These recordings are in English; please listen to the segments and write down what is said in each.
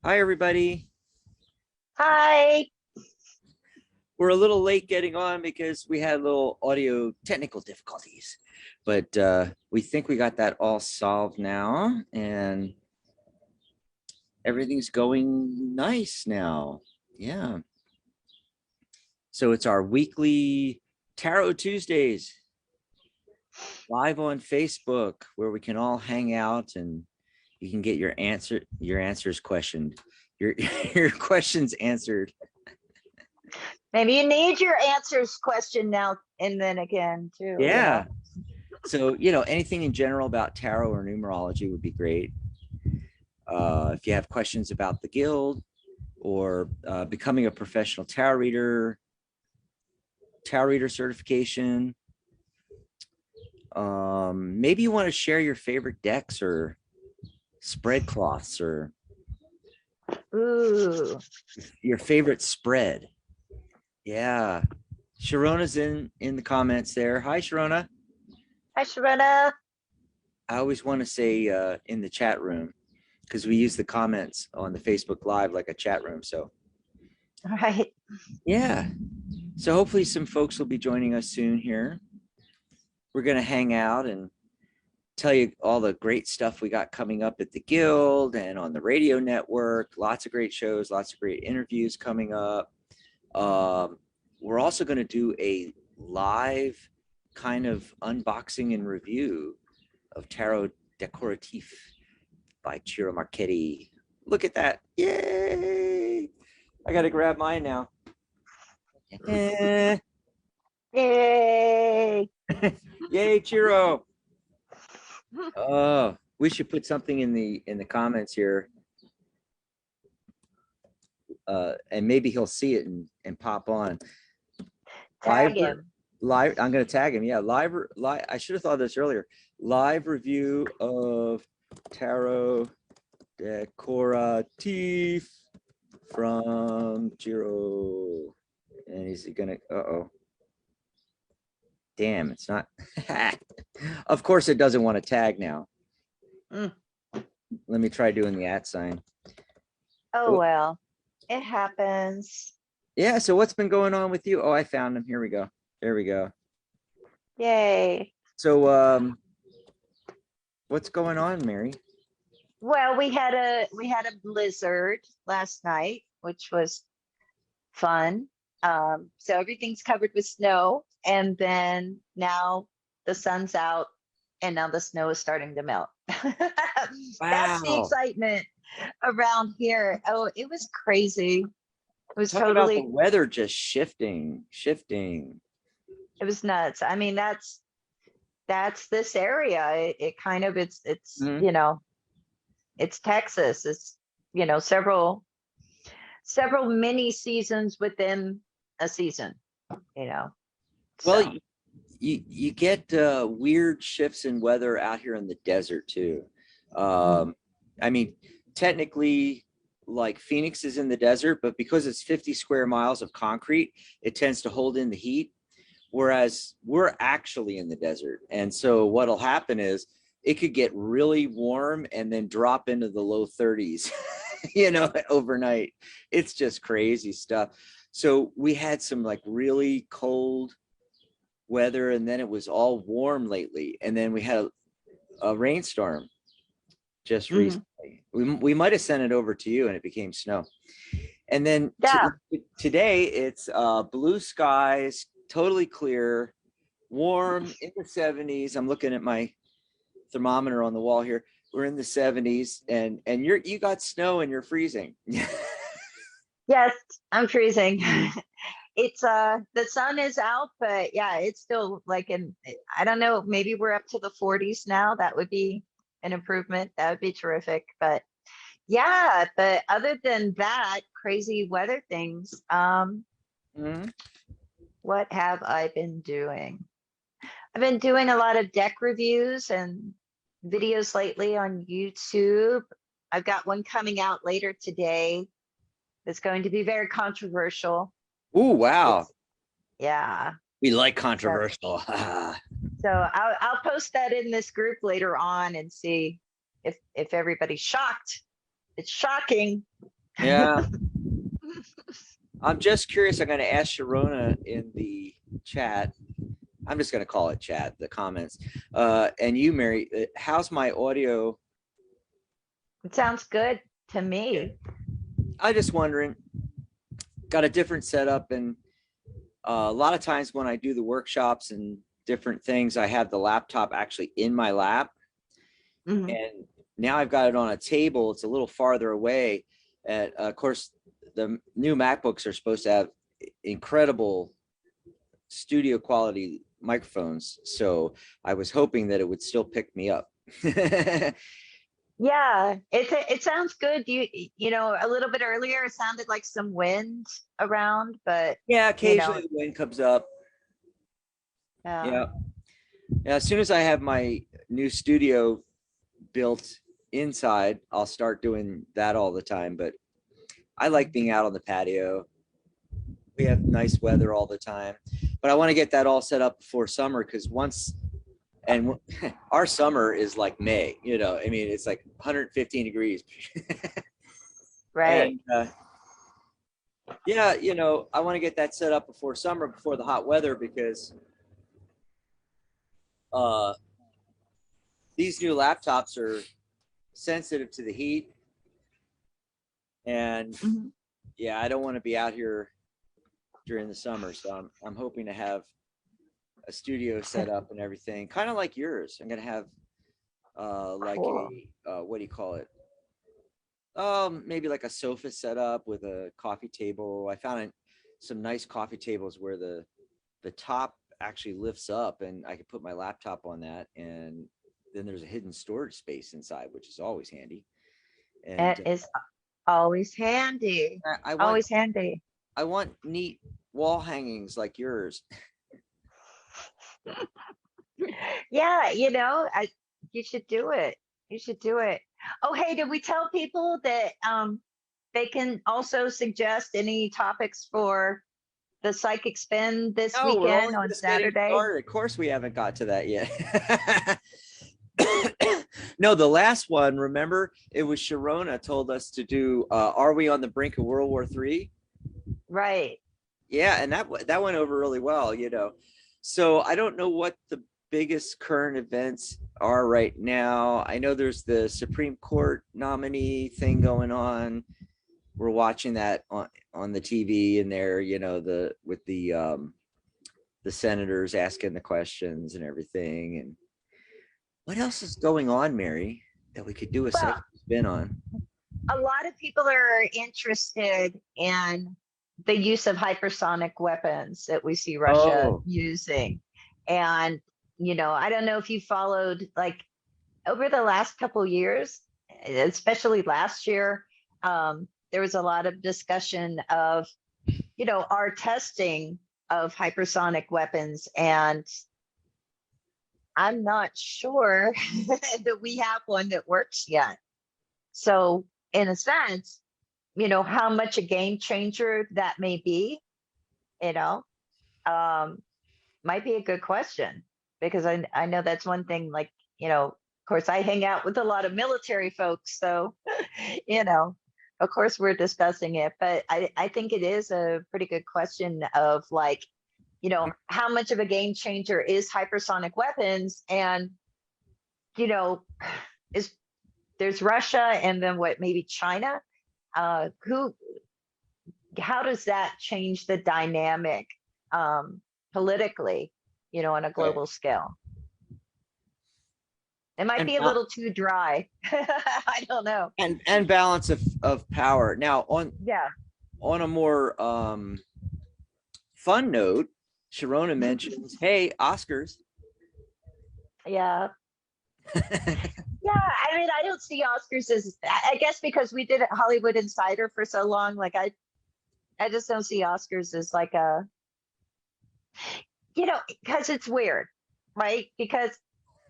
Hi, everybody. Hi. We're a little late getting on because we had a little audio technical difficulties, but we think we got that all solved now, and everything's going nice now. Yeah. So it's our weekly Tarot Tuesdays live on Facebook, where we can all hang out and you can get your answers questioned, your your questions answered. Maybe you need your answers question now and then again too. Yeah. So, anything in general about tarot or numerology would be great. If you have questions about the guild or becoming a professional tarot reader certification, maybe you want to share your favorite decks or spread cloths or Ooh. your favorite spread. Yeah. Sharona's in the comments there. Hi, Sharona. Hi, Sharona. I always want to say in the chat room, because we use the comments on the Facebook Live like a chat room. So, All right. yeah. So hopefully some folks will be joining us soon here. We're going to hang out and tell you all the great stuff we got coming up at the Guild and on the radio network. Lots of great shows, lots of great interviews coming up. We're also going to do a live kind of unboxing and review of Tarot Decoratif by Ciro Marchetti. Look at that. Yay. I got to grab mine now. Yay. Yay, Ciro. Oh, we should put something in the comments here. And maybe he'll see it and pop on. Tag him. Live, I'm going to tag him. Yeah, live. I should have thought of this earlier. Live review of Tarot Decoratif from Ciro. And he's gonna, damn, it's not. Of course it doesn't want to tag now. Let me try doing the @ sign. Oh, well, it happens. Yeah, so what's been going on with you? Oh, I found him. Here we go. There we go. Yay. So what's going on, Mary? Well, we had a blizzard last night, which was fun. So everything's covered with snow, and then now the sun's out and now the snow is starting to melt. That's the excitement around here. Oh, it was crazy. It was Talk totally about the weather just shifting. It was nuts. I mean, that's this area. It kind of it's it's Texas. It's several mini seasons within a season, Well, so. you get weird shifts in weather out here in the desert too. I mean, technically, like Phoenix is in the desert, but because it's 50 square miles of concrete, it tends to hold in the heat. Whereas we're actually in the desert. And so what'll happen is it could get really warm and then drop into the low 30s, overnight. It's just crazy stuff. So we had some like really cold weather, and then it was all warm lately. And then we had a rainstorm just recently. We might have sent it over to you and it became snow. And then today it's blue skies, totally clear, warm in the 70s. I'm looking at my thermometer on the wall here. We're in the 70s, and you got snow and you're freezing. Yes, I'm freezing. It's the sun is out, but yeah, it's still like I don't know, maybe we're up to the 40s now. That would be an improvement. That would be terrific. But yeah, but other than that, crazy weather things. What have I been doing? I've been doing a lot of deck reviews and videos lately on YouTube. I've got one coming out later today that's going to be very controversial. Oh, wow. Yeah. We like controversial. So I'll post that in this group later on and see if everybody's shocked. It's shocking. Yeah. I'm just curious. I'm going to ask Sharona in the chat. I'm just going to call it chat, the comments. And you, Mary, how's my audio? It sounds good to me. I just wondering, got a different setup, and a lot of times when I do the workshops and different things, I have the laptop actually in my lap, Mhm. and now I've got it on a table. It's a little farther away. And of course, the new MacBooks are supposed to have incredible studio quality microphones, so I was hoping that it would still pick me up. Yeah, it sounds good. You know, a little bit earlier, it sounded like some wind around, but Yeah, you know, occasionally the wind comes up. yeah. Yeah. Yeah, as soon as I have my new studio built inside, I'll start doing that all the time. But I like being out on the patio. We have nice weather all the time. But I want to get that all set up before summer, because and our summer is like May, I mean, it's like 115 degrees. Right. And yeah, I want to get that set up before summer, before the hot weather, because uh, these new laptops are sensitive to the heat. And Mhm. yeah, I don't want to be out here during the summer. So I'm hoping to have a studio set up and everything, kind of like yours. I'm gonna have like Cool. what do you call it? Maybe like a sofa set up with a coffee table. I found some nice coffee tables where the top actually lifts up, and I could put my laptop on that, and then there's a hidden storage space inside, which is always handy. And It is always handy. I want Always handy. I want neat wall hangings like yours. Yeah, you should do it. You should do it. Oh, hey, did we tell people that they can also suggest any topics for the psychic spin this No, we're weekend only on just getting Saturday? started. Of course, we haven't got to that yet. No, the last one, remember, it was Sharona told us to do Are We on the Brink of World War III? Right. Yeah, and that went over really well. So I don't know what the biggest current events are right now. I know there's the Supreme Court nominee thing going on. We're watching that on the TV, and there, with the senators asking the questions and everything. And what else is going on, Mary, that we could do a Well, psychic spin on? a lot of people are interested in the use of hypersonic weapons that we see Russia Oh, using. And, I don't know if you followed, like, over the last couple years, especially last year, there was a lot of discussion of, our testing of hypersonic weapons. And I'm not sure that we have one that works yet. So, in a sense, how much a game changer that may be, you know, um, might be a good question, because I know that's one thing, like, of course, I hang out with a lot of military folks. So, you know, of course, we're discussing it. But I think it is a pretty good question of, like, how much of a game changer is hypersonic weapons? And, you know, is there's Russia, and then what, maybe China? Who How does that change the dynamic politically, on a right. global scale? It might And be a little too dry. I don't know. and balance of power. Now, Yeah. on a more fun note, Sharona mentions, hey, Oscars. Yeah. Yeah. I mean, I don't see Oscars as, I guess, because we did Hollywood Insider for so long. Like, I just don't see Oscars as like a, because it's weird, right? Because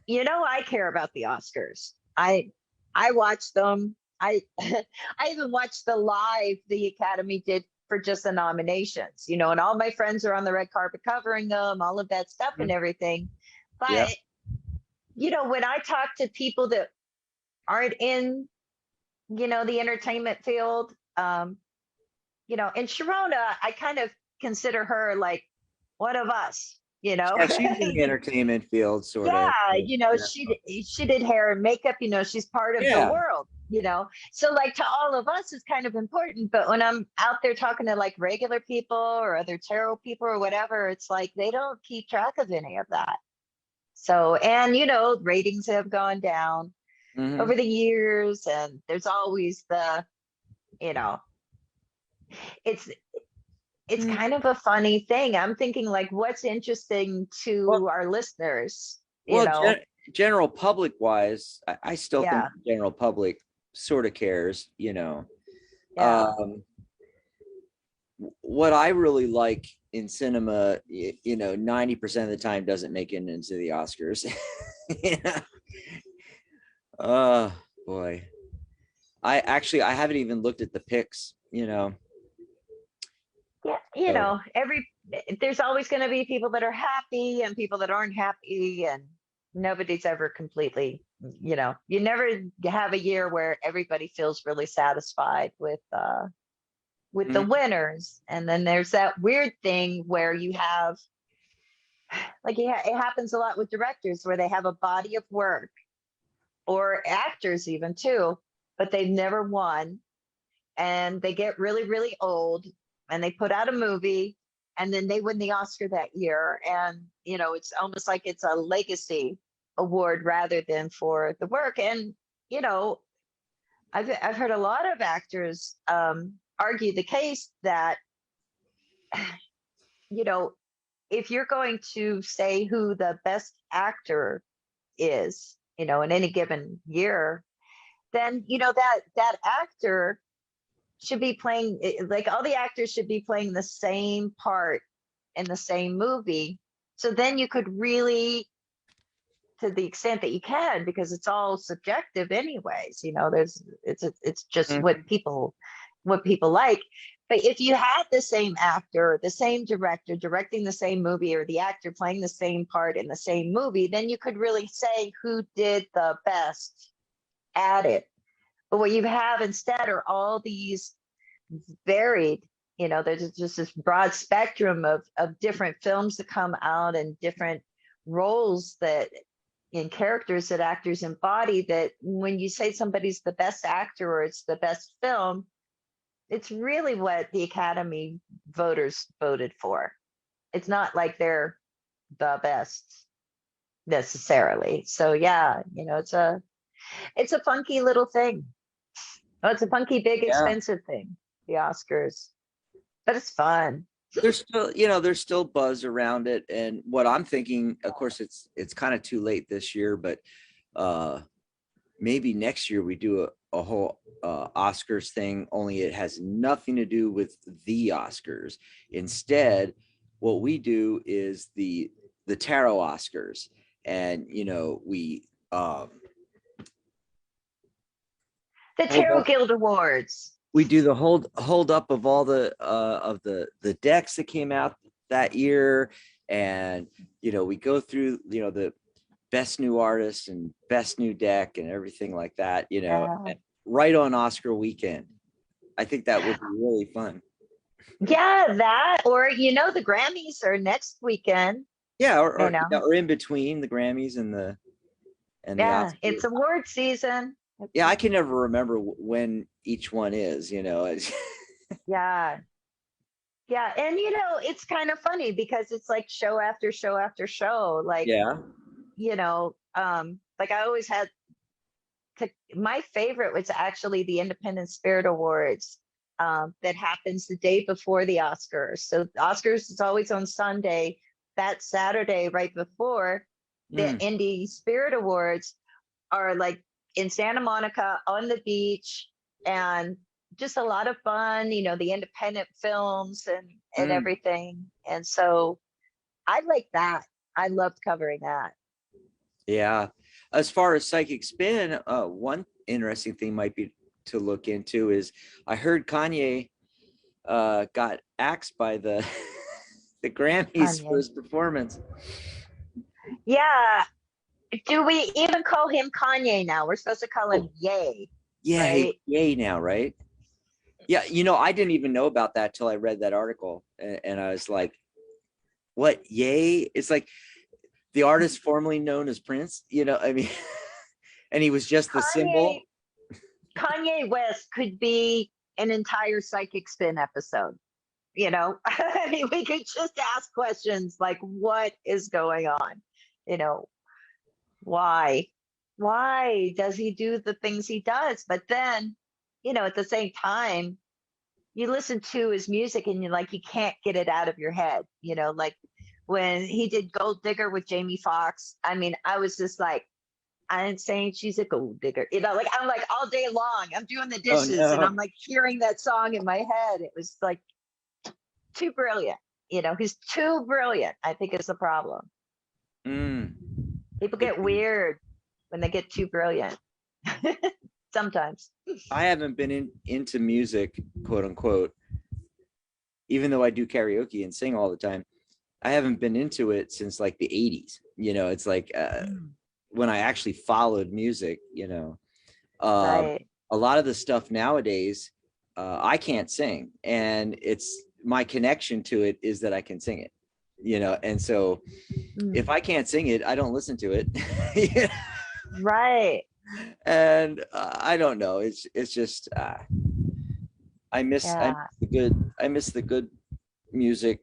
I care about the Oscars. I watch them. I I even watched the live the Academy did for just the nominations, and all my friends are on the red carpet covering them, all of that stuff and everything. Yeah. But when I talk to people that aren't in, the entertainment field, You know, and Sharona, I kind of consider her like one of us, you know. Yeah, she's in the entertainment field, sort of. Yeah, you know, Yeah. she did hair and makeup, you know, she's part of the Yeah. world, you know. So like to all of us it's kind of important, but when I'm out there talking to like regular people or other tarot people or whatever, it's like they don't keep track of any of that. So, and you know, ratings have gone down Mhm. over the years, and there's always the, you know, it's it's Mm. kind of a funny thing. I'm thinking like what's interesting Well, to our listeners, you well, know. general public wise, I still think Yeah, the general public sort of cares, you know. yeah. What I really like in cinema, you know, 90% of the time doesn't make it into the Oscars. Yeah. Oh boy. I haven't even looked at the picks, you know. Yeah, you So know, there's always going to be people that are happy and people that aren't happy, and nobody's ever completely, you know, you never have a year where everybody feels really satisfied with the mm, winners. And then there's that weird thing where you have like it happens a lot with directors where they have a body of work, or actors even too, but they've never won, and they get really, really old, and they put out a movie, and then they win the Oscar that year. And, you know, it's almost like it's a legacy award rather than for the work. And, you know, I've heard a lot of actors argue the case that, you know, if you're going to say who the best actor is, you know, in any given year, then, you know, that actor should be playing, like all the actors should be playing the same part in the same movie. So then you could really, to the extent that you can, because it's all subjective anyways, you know, it's just mhm. what people like. But if you had the same actor, the same director directing the same movie, or the actor playing the same part in the same movie, then you could really say who did the best at it. But what you have instead are all these varied, you know, there's just this broad spectrum of different films that come out, and different roles that in characters that actors embody, that when you say somebody's the best actor or it's the best film, it's really what the Academy voters voted for. It's not like they're the best necessarily. So yeah, you know, it's a funky little thing. Oh, it's a funky, big, Yeah. expensive thing, the Oscars, but it's fun. There's still, you know, there's still buzz around it. And what I'm thinking, of course, it's kind of too late this year, but uh maybe next year we do a whole Oscars thing, only it has nothing to do with the Oscars. Instead, what we do is the tarot Oscars. And you know, we The hold Tarot up Guild Awards. we do the hold up of all the of the decks that came out that year. And you know, we go through, you know, the best new artist and best new deck and everything like that, you know, Uh, right on Oscar weekend. I think that would be really fun. yeah, that, or you know, the Grammys are next weekend. Yeah, You or, know, yeah, or in between the Grammys and the yeah, Oscars. it's award season. Yeah, I can never remember when each one is, you know. Yeah, yeah, and you know, it's kind of funny because it's like show after show after show. Like, Yeah. you know, like I always had my favorite was actually the Independent Spirit Awards, that happens the day before the Oscars. So the Oscars is always on Sunday. That Saturday, right before the Mm, Indie Spirit Awards, are like in Santa Monica on the beach, and just a lot of fun. You know, the independent films and mm. everything. And so I like that. I loved covering that. Yeah. As far as psychic spin, one interesting thing might be to look into is I heard Kanye got axed by the the Grammys for Kanye. his performance. Yeah. Do we even call him Kanye now? We're supposed to call Oh, him Ye, yeah, right? yay now, right? Yeah, I didn't even know about that till I read that article, and I was like, "What? Yay!" It's like the artist formerly known as Prince. I mean, and he was just the symbol. Kanye, Kanye West could be an entire Psychic Spin episode. I mean, we could just ask questions like, what is going on? You know, why? Why does he do the things he does? But then, at the same time, you listen to his music and you can't get it out of your head. Like when he did Gold Digger with Jamie Foxx. I mean, I was just like, I'm saying she's a gold digger. Like I'm like all day long, I'm doing the Oh dishes and no. I'm like hearing that song in my head. It was like too brilliant. He's too brilliant, I think is the problem. Mm. People get weird when they get too brilliant. Sometimes. I haven't been into music, quote unquote, even though I do karaoke and sing all the time. I haven't been into it since like the 80s. It's like when I actually followed music, Right. a lot of the stuff nowadays, I can't sing. And it's my connection to it is that I can sing it, and so if I can't sing it, I don't listen to it. Right. And I don't know. It's just I miss Yeah. I miss the good music.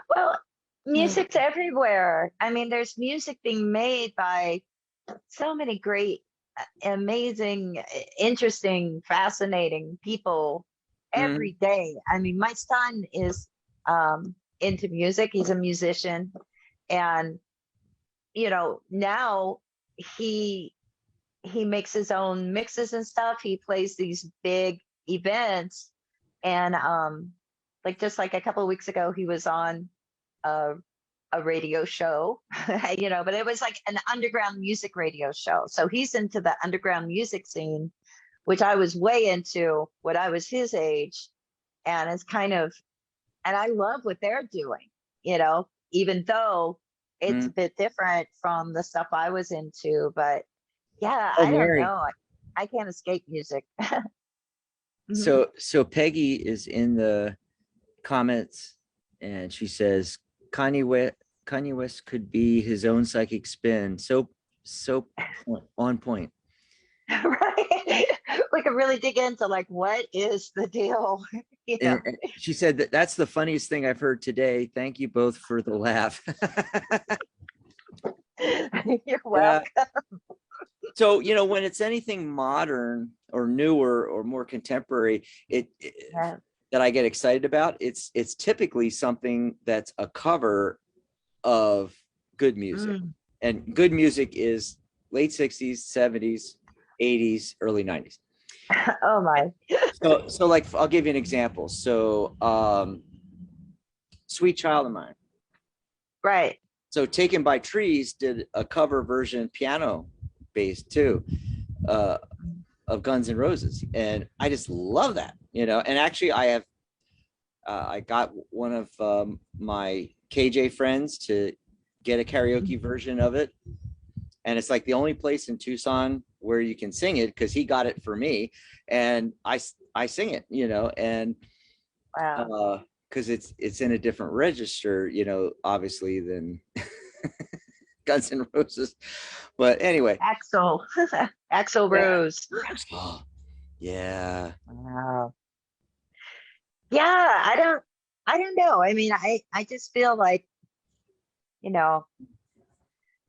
Well, music's everywhere. I mean, there's music being made by so many great, amazing, interesting, fascinating people Mhm. every day. I mean, my son is into music. He's a musician, and now he he makes his own mixes and stuff. He plays these big events, and like just like a couple of weeks ago, he was on a a radio show, but it was like an underground music radio show. So he's into the underground music scene, which I was way into when I was his age. And it's and I love what they're doing, even though it's a Mhm. bit different from the stuff I was into. But yeah, Oh, I don't Mary. know. I can't escape music. Mhm. So Peggy is in the comments, and she says Kanye West could be his own psychic spin. So on point. Right. We could really dig into like, what is the deal? you know, And she said that's the funniest thing I've heard today. Thank you both for the laugh. You're Yeah. welcome. So, when it's anything modern or newer or more contemporary, Yeah. that I get excited about, it's typically something that's a cover of good music. Mm. And good music is late 60s, 70s, 80s, early 90s. Oh my. So like I'll give you an example. So Sweet Child of Mine. Right. So Taken by Trees did a cover version piano based too. Of Guns N' Roses, and I just love that, And actually, I got one of my KJ friends to get a karaoke version of it, and it's like the only place in Tucson where you can sing it because he got it for me, and I sing it, and Wow. because it's in a different register, obviously than Guns N' Roses, but anyway. Axel. Axel Yeah. Rose. Oh, yeah. Wow. Yeah, I don't know. I mean, I just feel like, you know,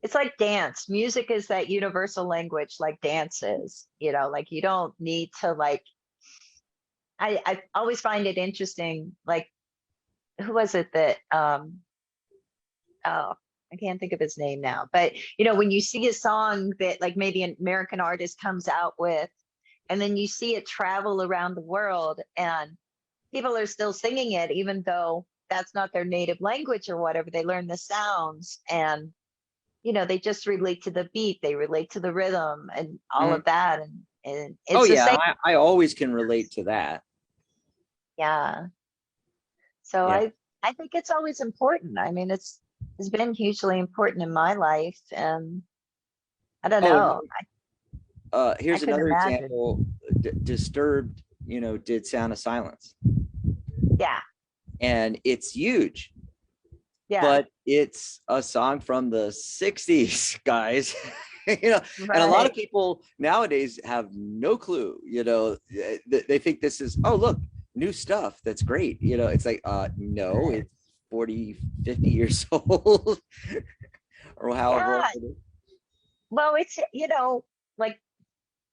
it's like dance. Music is that universal language like dance is, like you don't need to like I always find it interesting, like who was it that oh, I can't think of his name now, but when you see a song that like maybe an American artist comes out with, and then you see it travel around the world and people are still singing it, even though that's not their native language or whatever. They learn the sounds and, they just relate to the beat, they relate to the rhythm and all Mhm. of that. And Oh it's the yeah, same. I always can relate to that. Yeah. So Yeah. I think it's always important. I mean, it's been hugely important in my life. And I don't Oh, know. I here's couldn't another imagine. example. Disturbed did Sound of Silence, Yeah. and it's huge, Yeah. but it's a song from the 60s, guys. And a lot of Right. people nowadays have no clue. They think this is, oh, look, new stuff, that's great. It's like, no, Right. it's 40, 50 years old, or however old Yeah. it is. Well, it's, like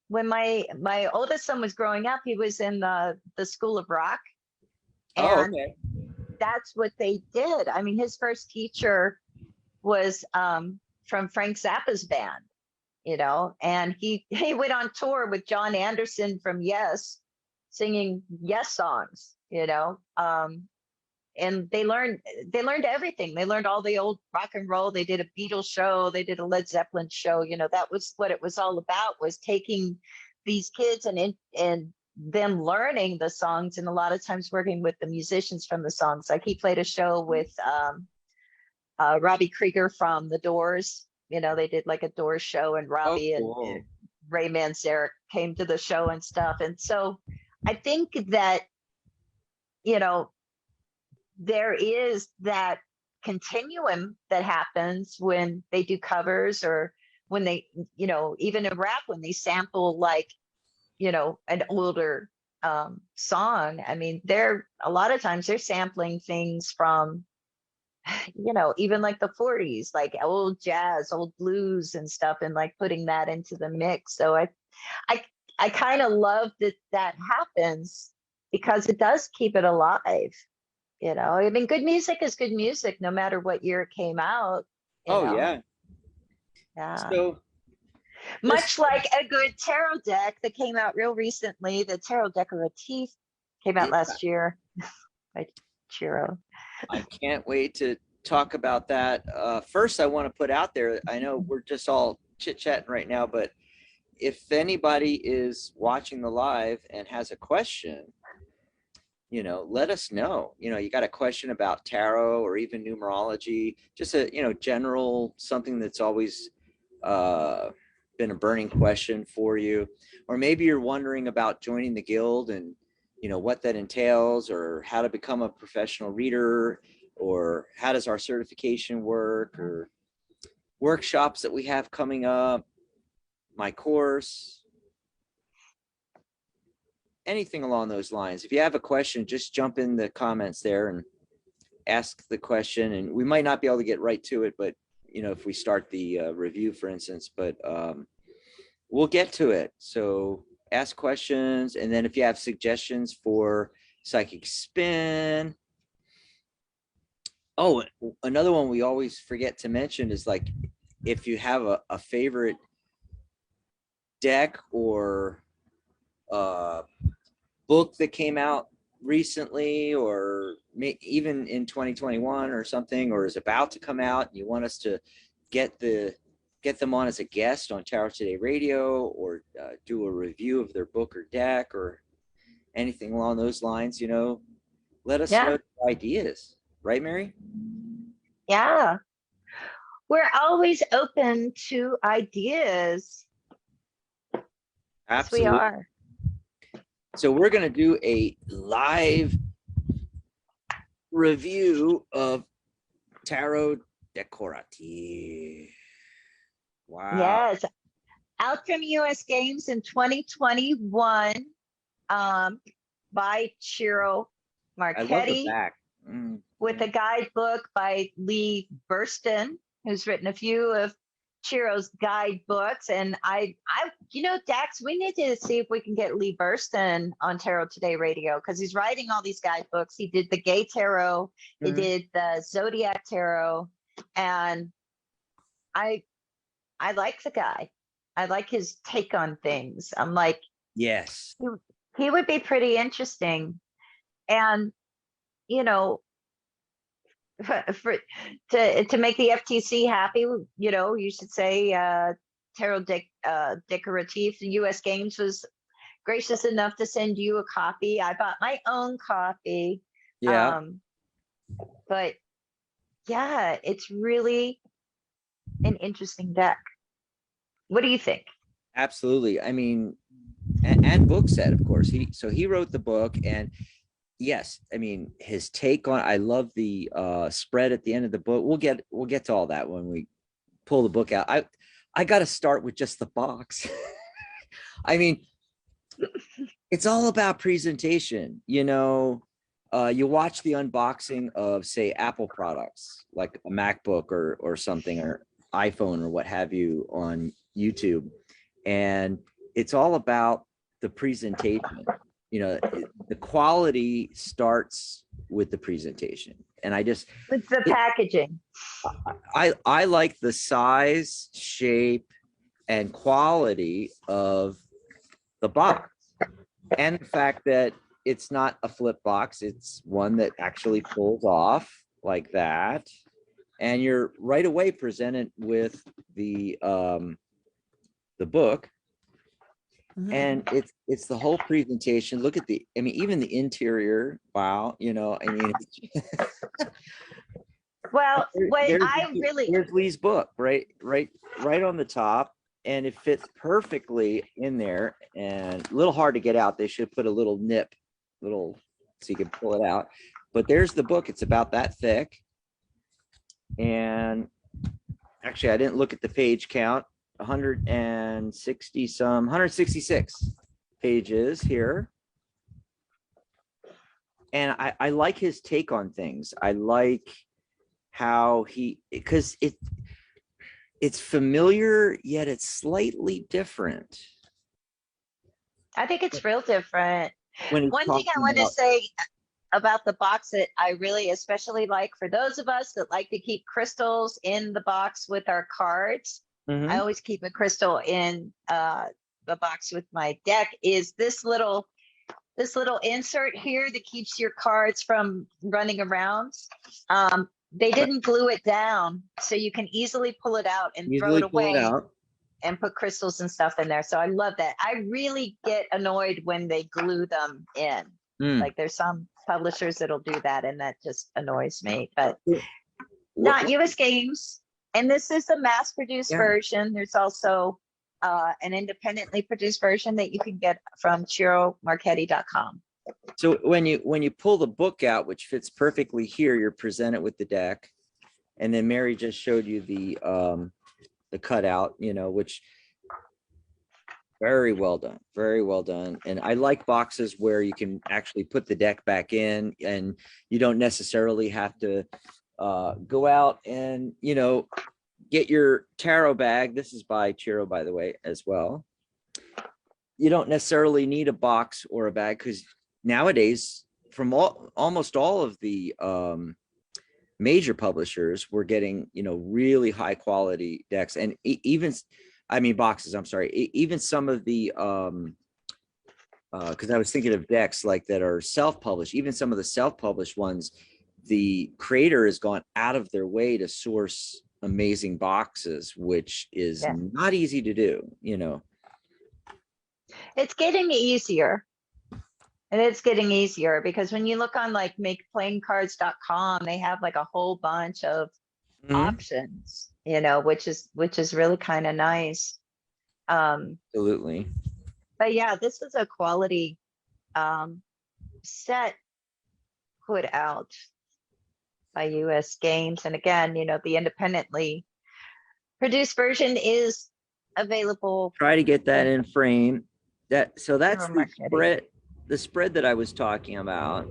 when my oldest son was growing up, he was in the School of Rock, Oh, and okay. that's what they did. I mean, his first teacher was from Frank Zappa's band, and he went on tour with John Anderson from Yes, singing Yes songs, and they learned everything. They learned all the old rock and roll. They did a Beatles show, they did a Led Zeppelin show. That was what it was all about, was taking these kids and them learning the songs, and a lot of times working with the musicians from the songs. Like he played a show with Robbie Krieger from The Doors. They did like a Doors show, and Oh, Robbie and cool. Ray Manzarek came to the show and stuff. And so I think that, you know, there is that continuum that happens when they do covers, or when they, even in rap, when they sample like, an older song. I mean, they're a lot of times they're sampling things from, even like the 40s, like old jazz, old blues and stuff, and like putting that into the mix. So I, I kind of love that that happens, because it does keep it alive. I mean, good music is good music, no matter what year it came out, you Oh, know? yeah. Yeah. So this, Much like a good tarot deck that came out real recently, the Tarot Decoratif came out yeah, last year by Ciro. I can't wait to talk about that. First, I want to put out there, I know we're just all chit chatting right now, but if anybody is watching the live and has a question, let us know. You got a question about tarot or even numerology, just a, general, something that's always been a burning question for you. Or maybe you're wondering about joining the guild and, what that entails, or how to become a professional reader, or how does our certification work, or workshops that we have coming up, my course, anything along those lines. If you have a question, just jump in the comments there and ask the question. And we might not be able to get right to it, but if we start the review, for instance, but we'll get to it. So ask questions. And then if you have suggestions for psychic spin. Oh, another one we always forget to mention is, like, if you have a favorite deck or book that came out recently, or even in 2021 or something, or is about to come out, and you want us to get them on as a guest on Tarot Today Radio, or do a review of their book or deck, or anything along those lines, let us Yeah. know ideas. Right, Mary? Yeah. We're always open to ideas. Yes, we Absolutely. are. So we're going to do a live review of Tarot Decoratif. Wow. Yes. Out from US Games in 2021, by Ciro I love the Marchetti, back. with a guidebook by Lee Bursten, who's written a few of Chiro's guidebooks. And Dax, we need to see if we can get Lee Bursten on Tarot Today Radio, because he's writing all these guidebooks. He did the Gay Tarot, he did the Zodiac Tarot, and I like the guy. I like his take on things. I'm like, Yes. he would be pretty interesting. And, for to make the FTC happy, you should say Tarot Decoratif. The U.S. Games was gracious enough to send you a copy. I bought my own copy. Yeah. But yeah, it's really an interesting deck. What do you think? Absolutely. I mean, and book set, of course. He wrote the book, and yes, I mean his take on. I love the spread at the end of the book. We'll get to all that when we pull the book out. I got to start with just the box. I mean, it's all about presentation. You know, you watch the unboxing of, say, Apple products like a MacBook or something, or iPhone or what have you on YouTube, and it's all about the presentation. You know, the quality starts with the presentation, and It's the packaging. I like the size, shape, and quality of the box, and the fact that it's not a flip box, it's one that actually pulls off like that, and you're right away presented with the book. And it's the whole presentation. Look at I mean, even the interior. Wow, you know, I mean, Well, there's Lee's book right on the top, and it fits perfectly in there, and a little hard to get out. They should put a little nip, so you can pull it out. But there's the book. It's about that thick, and actually, I didn't look at the page count. 166 pages here, and I like his take on things. I like how because it's familiar, yet it's slightly different. I think it's real different. One thing I want to say about the box that I really especially like, for those of us that like to keep crystals in the box with our cards, I always keep a crystal in the box with my deck, is this little insert here that keeps your cards from running around. They didn't glue it down, so you can easily pull it out and throw it away and put crystals and stuff in there. So I love that. I really get annoyed when they glue them in. Like there's some publishers that'll do that, and that just annoys me. But not US Games. And this is a mass-produced version. There's also an independently produced version that you can get from CiroMarchetti.com. So when you pull the book out, which fits perfectly here, you're presented with the deck, and then Mary just showed you the cutout, you know, which very well done, very well done. And I like boxes where you can actually put the deck back in, and you don't necessarily have to go out and, you know, get your tarot bag. This is by Ciro, by the way, as well. You don't necessarily need a box or a bag, because nowadays, from almost all of the major publishers, we're getting, you know, really high quality decks, and boxes. I'm sorry, even some of the because I was thinking of decks like that are self-published. Even some of the self-published ones, the creator has gone out of their way to source amazing boxes, which is not easy to do, you know. It's getting easier. And it's getting easier because when you look on like makeplayingcards.com, they have like a whole bunch of options, you know, which is really kind of nice. Absolutely. But yeah, this is a quality set put out by US Games. And again, you know, the independently produced version is available. Try to get that in frame. That's the spread that I was talking about.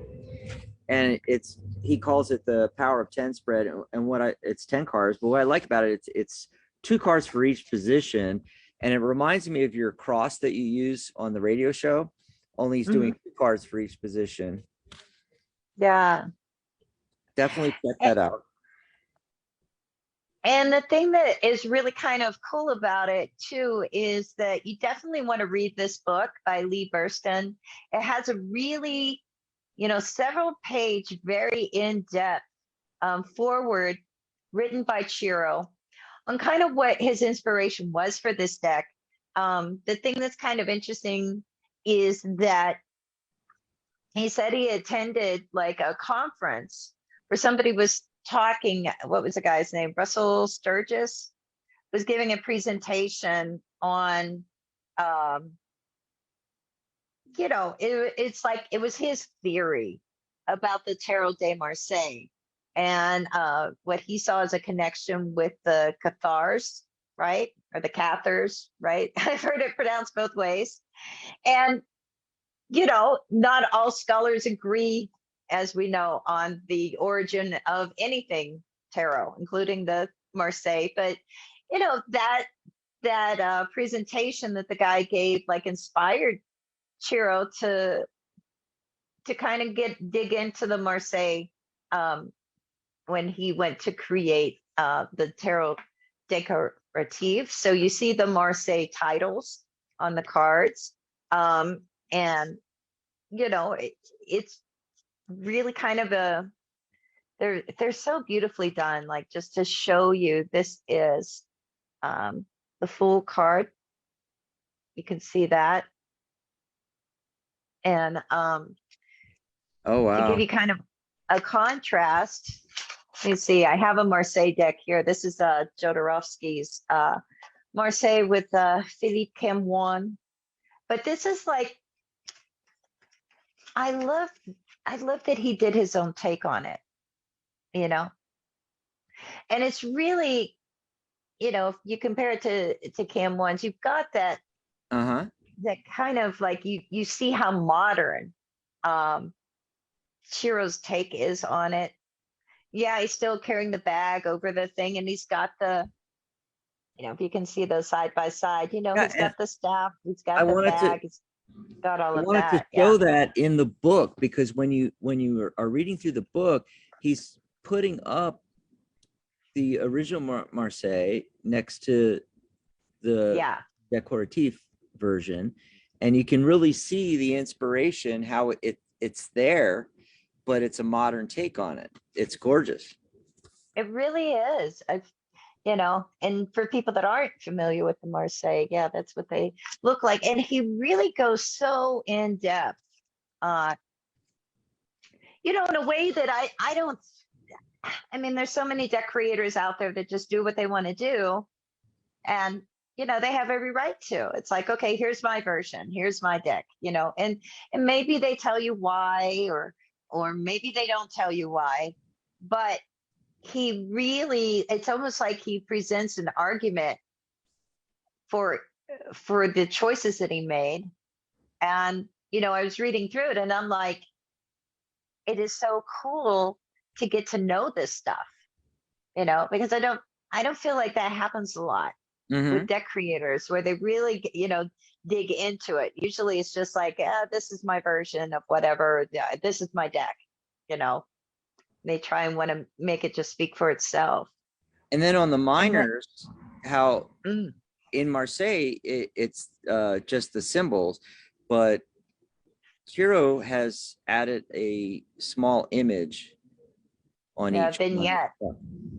And he calls it the Power of 10 spread. And it's 10 cards, but what I like about it, it's 2 cards for each position. And it reminds me of your cross that you use on the radio show, only he's doing 2 cards for each position. Yeah. Definitely check that out. And the thing that is really kind of cool about it too is that you definitely want to read this book by Lee Bursten. It has a really, you know, several page, very in-depth foreword written by Ciro on kind of what his inspiration was for this deck. The thing that's kind of interesting is that he said he attended like a conference where somebody was talking, what was the guy's name? Russell Sturgis was giving a presentation on it's like it was his theory about the Tarot de Marseille, and what he saw as a connection with the Cathars, right? Or the Cathars, right? I've heard it pronounced both ways. And, not all scholars agree, as we know, on the origin of anything tarot, including the Marseille. But, that presentation that the guy gave, like, inspired Ciro to kind of dig into the Marseille, um, when he went to create the tarot decorative. So you see the Marseille titles on the cards, and it's really kind of they're so beautifully done. Like, just to show you, this is the full card. You can see that, and Oh, to give wow. you kind of a contrast, you see, I have a Marseille deck here. This is Jodorowsky's Marseille with Philippe Camoin. But this is like, I love that he did his own take on it, you know? And it's really, if you compare it to Camoin's, you've got that Uh-huh. kind of like, you see how modern Chiro's take is on it. Yeah, he's still carrying the bag over the thing, and he's got the, if you can see those side by side, Yeah, he's and got the staff, he's I got the wanted to bag, he's got all I of wanted to that. Yeah. show that in the book, because when you are reading through the book, he's putting up the original Marseille next to the Yeah. Decoratif version, and you can really see the inspiration, how it's there, but it's a modern take on it. It's gorgeous. It really is. And for people that aren't familiar with the Marseille, yeah, that's what they look like. And he really goes so in depth, uh, in a way that I don't, I mean, there's so many deck creators out there that just do what they want to do. And, they have every right to. It's like, okay, here's my version, here's my deck, and maybe they tell you why, or maybe they don't tell you why, but it's almost like he presents an argument for the choices that he made. And I was reading through it, and I'm like, it is so cool to get to know this stuff, because I don't feel like that happens a lot Mm-hmm. with deck creators, where they really dig into it. Usually it's just like, this is my version of whatever, this is my deck. you know they try and want to make it just speak for itself. And then on the And that, minors, how mm, in Marseille it's just the symbols, but Ciro has added a small image on yeah, each one. vignette.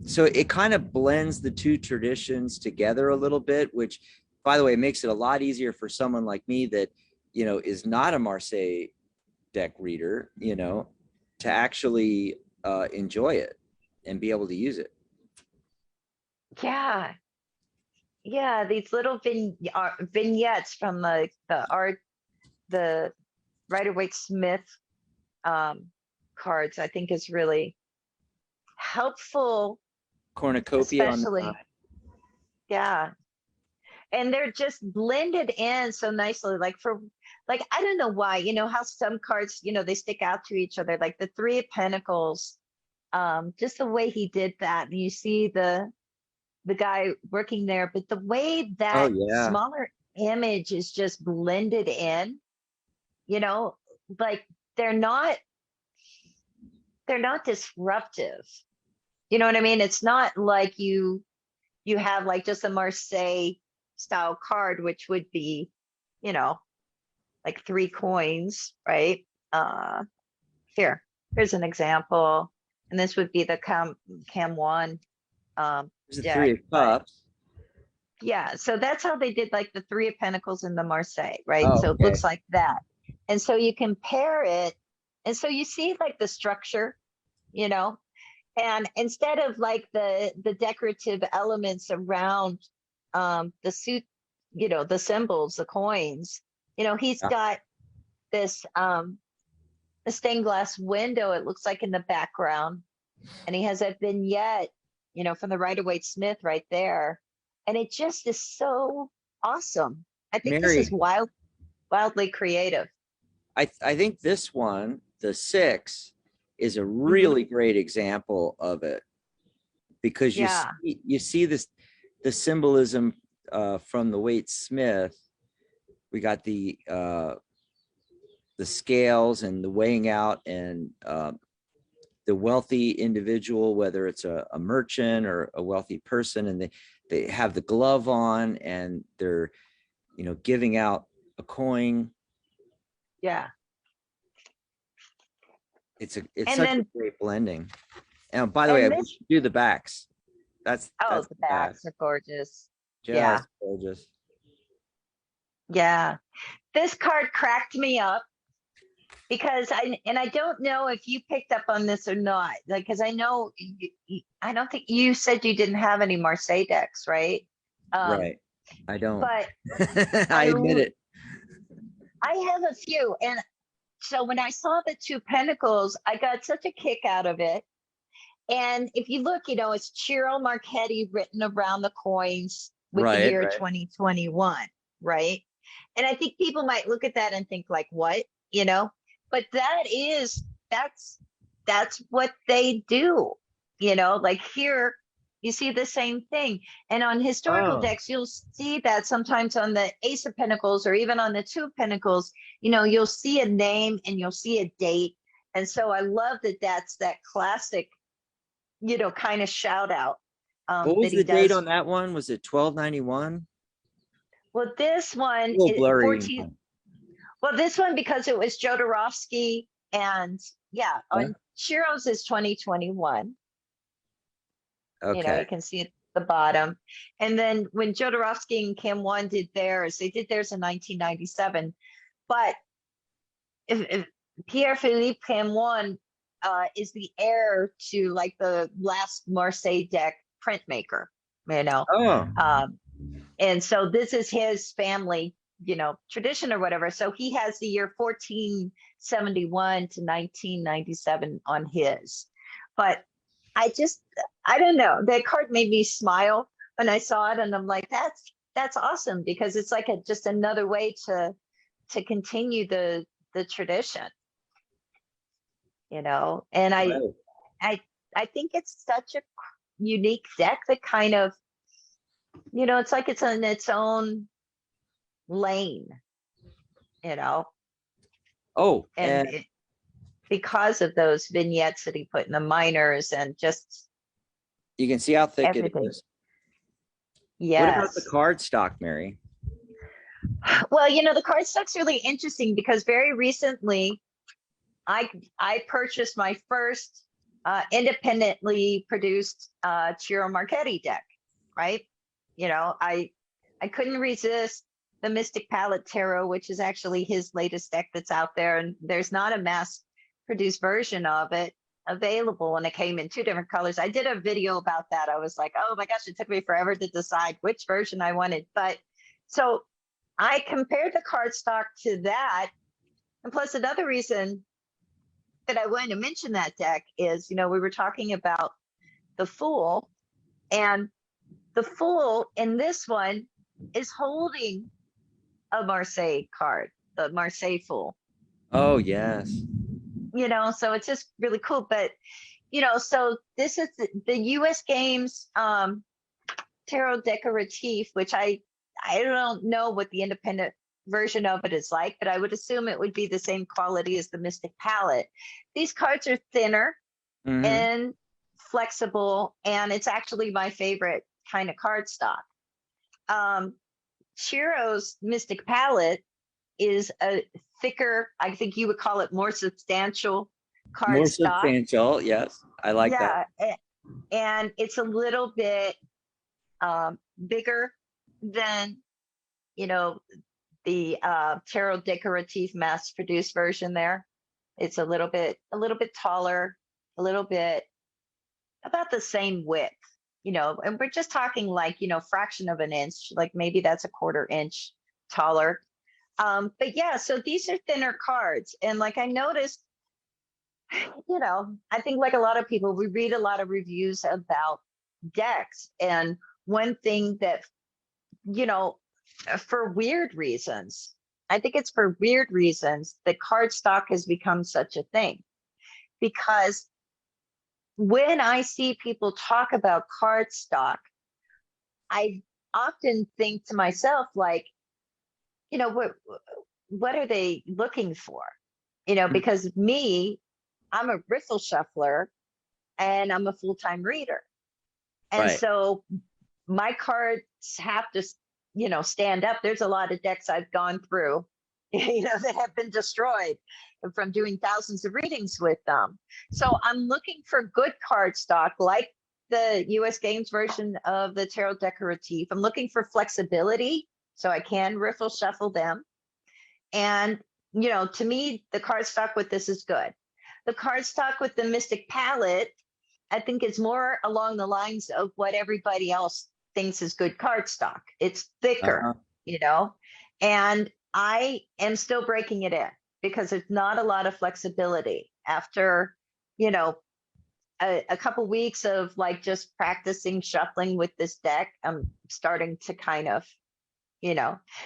So it kind of blends the two traditions together a little bit, which, by the way, makes it a lot easier for someone like me that, is not a Marseille deck reader, to actually enjoy it and be able to use it. Yeah, yeah, these little vignettes from the art, the Rider-Waite-Smith cards, I think is really helpful, Cornucopia on the especially, side. yeah. And they're just blended in so nicely. Like, I don't know why, how some cards, they stick out to each other, like the Three of Pentacles, just the way he did that. And you see the guy working there, but the way Oh that yeah. smaller image is just blended in, you know, like they're not they're not disruptive. You know what I mean? It's not like you have like just a Marseille style card, which would be, you know, like three coins, right? Uh here's an example. And this would be the cam one There's the Three deck, of but Cups. yeah, so that's how they did like the Three of Pentacles in the Marseille, right? Oh, So it okay. looks like that. And so you compare it, and so you see like the structure, you know, and instead of like the decorative elements around the suit, the symbols, the coins, he's Yeah. got this a stained glass window, it looks like, in the background. And he has that vignette, from the Rider-Waite-Smith right there. And it just is so awesome. I think this is Mary, wildly creative. I think this one, the 6, is a Mhm. really great example of it, because Yeah. you see this, the symbolism from the Waite-Smith. We got the scales and the weighing out, and the wealthy individual, whether it's a merchant or a wealthy person, and they have the glove on, and they're giving out a coin. Yeah. It's And such a then, great blending. And by the way, and we this, should do the backs. That's the backs are gorgeous. Yeah. just gorgeous. Yeah. This card cracked me up because I don't know if you picked up on this or not. Like, because I know I don't think you said you didn't have any Marseille decks, right? Right. I don't. But I admit it. I have a few, and so when I saw the 2 Pentacles, I got such a kick out of it. And if you look, it's Ciro Marchetti written around the coins with the year 2021, right? And I think people might look at that and think like, what, But that's what they do, Like here, you see the same thing. And on historical decks, you'll see that sometimes on the Ace of Pentacles or even on the 2 of Pentacles, you'll see a name and you'll see a date. And so I love that that's that classic, kind of shout out. What was that he the date does. on that one? Was it 1291? Well, this one, A little blurry. 14. Well, this one, because it was Jodorowsky, and yeah, on Shiro's is 2021. Okay. You can see at the bottom. And then when Jodorowsky and Kim One did theirs, they did theirs in 1997. But if Pierre-Philippe Kim One is the heir to like the last Marseille deck printmaker, and so this is his family, tradition or whatever. So he has the year 1471 to 1997 on his. But I don't know. That card made me smile when I saw it, and I'm like, that's awesome, because it's like just another way to continue the tradition, And I think it's such a unique deck that kind of, it's like it's in its own lane, Oh, and because of those vignettes that he put in the minors and just you can see how thick everything. it is. Yes. What about the card stock, Mary? Well, the card stock's really interesting because very recently I purchased my first independently produced Ciro Marchetti deck, right? I couldn't resist the Mystic Palette Tarot, which is actually his latest deck that's out there. And there's not a mass produced version of it available. And it came in 2 different colors. I did a video about that. I was like, oh my gosh, it took me forever to decide which version I wanted. But so I compared the cardstock to that. And plus another reason that I wanted to mention that deck is, we were talking about the Fool, and the Fool in this one is holding a Marseille card, the Marseille Fool. Oh, yes. So it's just really cool. But, so this is the US Games Tarot Decoratif, which I don't know what the independent version of it is like, but I would assume it would be the same quality as the Mystic Palette. These cards are thinner and flexible, and it's actually my favorite kind of cardstock. Ciro's Mystic Palette is a thicker, I think you would call it more substantial cardstock. More substantial, yes. I like that. And it's a little bit bigger than, the Tarot Decoratif mass-produced version there. It's a little bit taller, a little bit about the same width, and we're just talking like, fraction of an inch, like maybe that's a 1/4 inch taller. But yeah, so these are thinner cards. And like I noticed, I think like a lot of people, we read a lot of reviews about decks. And one thing that, you know, for weird reasons, I think it's for weird reasons that cardstock has become such a thing. Because when I see people talk about cardstock, I often think to myself, like, what are they looking for? Because me, I'm a riffle shuffler and I'm a full-time reader. And Right. so my cards have to, stand up. There's a lot of decks I've gone through, that have been destroyed from doing thousands of readings with them. So I'm looking for good cardstock, like the US Games version of the Tarot Decoratif. I'm looking for flexibility so I can riffle shuffle them. And, to me, the cardstock with this is good. The cardstock with the Mystic Palette, I think, is more along the lines of what everybody else thinks is good cardstock. It's thicker, Uh-huh. and I am still breaking it in because there's not a lot of flexibility after, a couple weeks of like just practicing shuffling with this deck. I'm starting to kind of,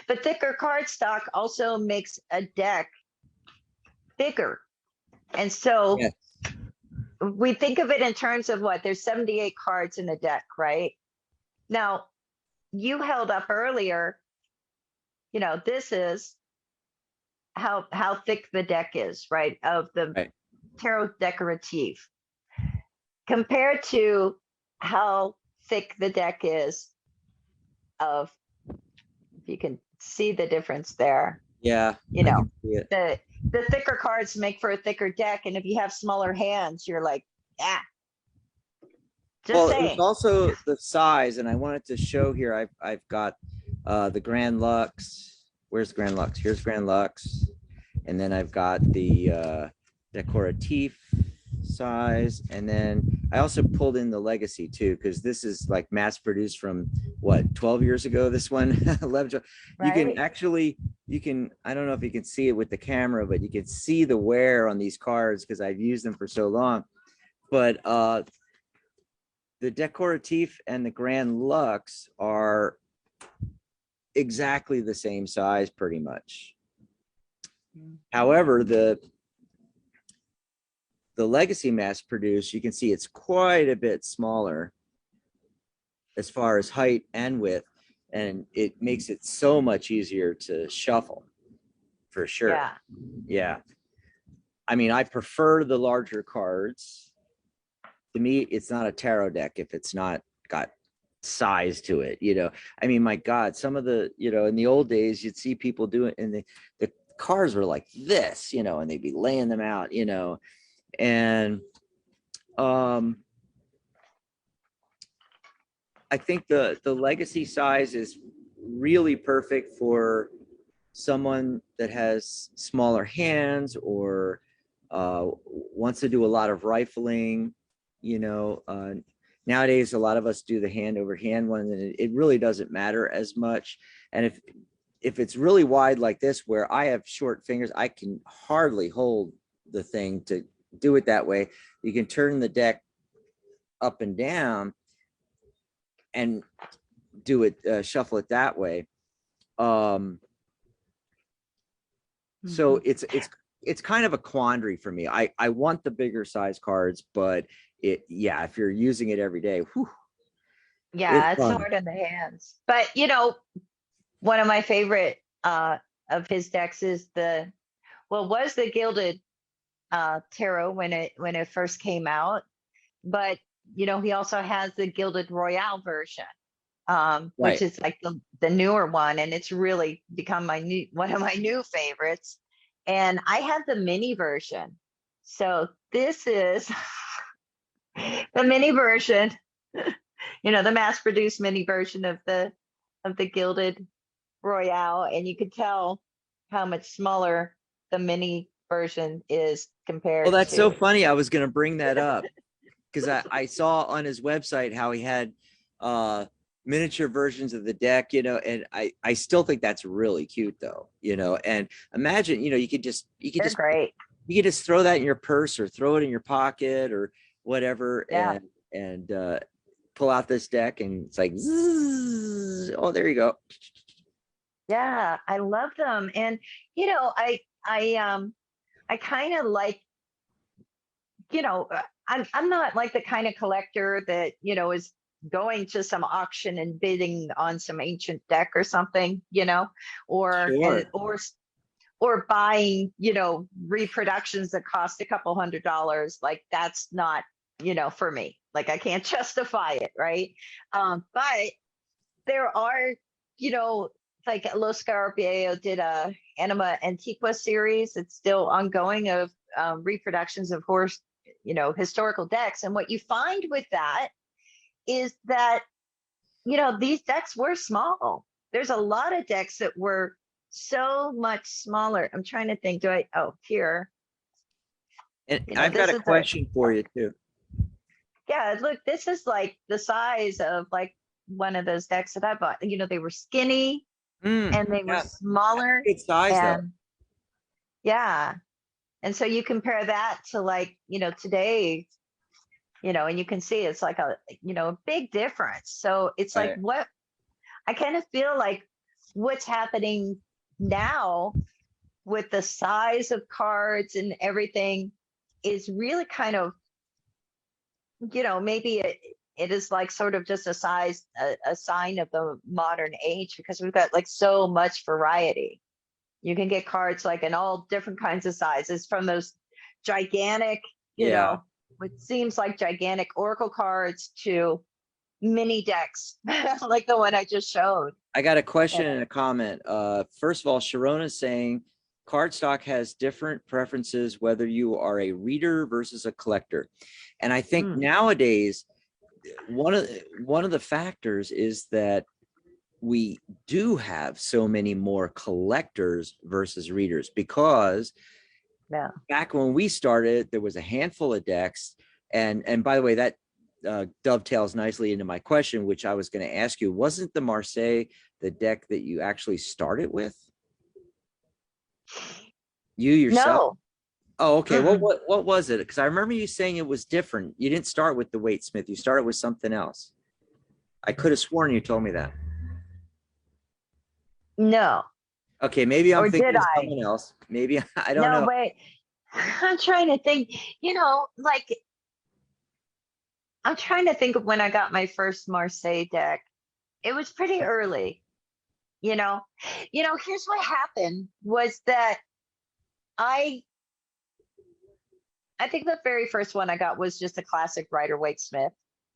but thicker cardstock also makes a deck bigger. And so Yeah. we think of it in terms of what, there's 78 cards in a deck, right? Now, you held up earlier, this is how thick the deck is, right? Of the Right. Tarot Decoratif compared to how thick the deck is of, if you can see the difference there, Yeah. you I know, can see it. the thicker cards make for a thicker deck. And if you have smaller hands, you're like, ah, just Well, it's saying. also the size, and I wanted to show here. I've got the Grand Lux. Where's Grand Lux? Here's Grand Lux, and then I've got the Decoratif size, and then I also pulled in the Legacy too, because this is like mass produced from what, 12 years ago. This one, 11. You can Right. actually, I don't know if you can see it with the camera, but you can see the wear on these cards because I've used them for so long. But the Decoratif and the Grand Lux are exactly the same size, pretty much. However, the Legacy mass produced, you can see it's quite a bit smaller as far as height and width, and it makes it so much easier to shuffle, for sure. Yeah. Yeah. I mean, I prefer the larger cards. To me, it's not a tarot deck if it's not got size to it. I mean, my God, some of the, in the old days, you'd see people do it, and the cards were like this, and they'd be laying them out, and I think the Legacy size is really perfect for someone that has smaller hands or wants to do a lot of rifling. Nowadays, a lot of us do the hand over hand one, and it really doesn't matter as much. And if it's really wide like this, where I have short fingers, I can hardly hold the thing to do it that way. You can turn the deck up and down and do it, shuffle it that way. So it's kind of a quandary for me. I want the bigger size cards, but if you're using it every day, whew, it's Yeah, it's fun. hard on the hands. But one of my favorite of his decks is was the Gilded Tarot when it first came out. But he also has the Gilded Royale version, which Right. is like the newer one, and it's really become one of my new favorites. And I have the mini version. So this is the mini version, the mass-produced mini version of the Gilded Royale, and you could tell how much smaller the mini version is Well, compared that's so to. funny. I was going to bring that up because I saw on his website how he had miniature versions of the deck, you know, and I still think that's really cute though, you know, and imagine, you know, They're great. you could just throw that in your purse or throw it in your pocket or whatever, Yeah. and pull out this deck and it's like, zzz, oh, there you go. Yeah, I love them. And you know, I kind of like, you know, I'm not like the kind of collector that, you know, is going to some auction and bidding on some ancient deck or something, you know, or Sure. or buying, you know, reproductions that cost a couple $100. Like that's not, you know, for me. Like I can't justify it, right? But there are, you know, like Los Scarabeo did a Anima Antiqua series. It's still ongoing of reproductions of horse, you know, historical decks. And what you find with that is that, you know, these decks were small. There's a lot of decks that were so much smaller. I'm trying to think, here, And you know, I've got this a is a, question for you too. yeah, look, this is like the size of like one of those decks that I bought. You know, they were skinny and they were Yeah, smaller. good size though. And yeah. And so you compare that to like, you know, today, you know, and you can see it's like a, you know, a big difference. So it's like Right. what I kind of feel like what's happening now with the size of cards and everything is really kind of, you know, maybe it is like sort of just a sign of the modern age because we've got like so much variety. You can get cards like in all different kinds of sizes from those gigantic, you Yeah. know, what seems like gigantic oracle cards to mini decks like the one I just showed. I got a question And and a comment. First of all, Sharona's saying cardstock has different preferences, whether you are a reader versus a collector. And I think nowadays, one of the factors is that we do have so many more collectors versus readers because yeah, back when we started, there was a handful of decks. And by the way, that dovetails nicely into my question, which I was going to ask you. Wasn't the Marseille the deck that you actually started with? You yourself? no, Oh, okay. Well, mm-mm. what was it? Because I remember you saying it was different. You didn't start with the Waitsmith. You started with something else. I could have sworn you told me that. No, Okay, maybe I'm or did thinking of I? someone else. Maybe I don't No, know. wait. I'm trying to think, you know, like I'm trying to think of when I got my first Marseille deck. It was pretty early, you know. You know, here's what happened was that I I think the very first one I got was just a classic Rider Waite Smith,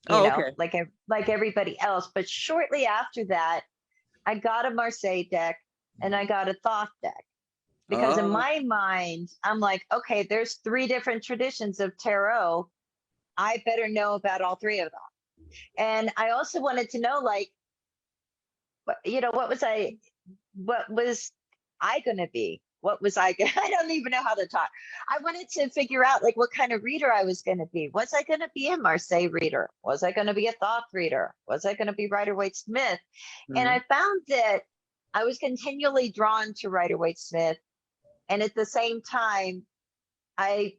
you Oh, know, okay. like everybody else. But shortly after that, I got a Marseille deck and I got a Thoth deck. Because in Oh, my mind, I'm like, okay, there's three different traditions of tarot. I better know about all three of them. And I also wanted to know, like, you know, what was I going to be? What was I? I don't even know how to talk. I wanted to figure out like what kind of reader I was going to be. Was I going to be a Marseille reader? Was I going to be a Thoth reader? Was I going to be Rider Waite Smith? And mhm. I found that I was continually drawn to Rider Waite Smith, and at the same time, I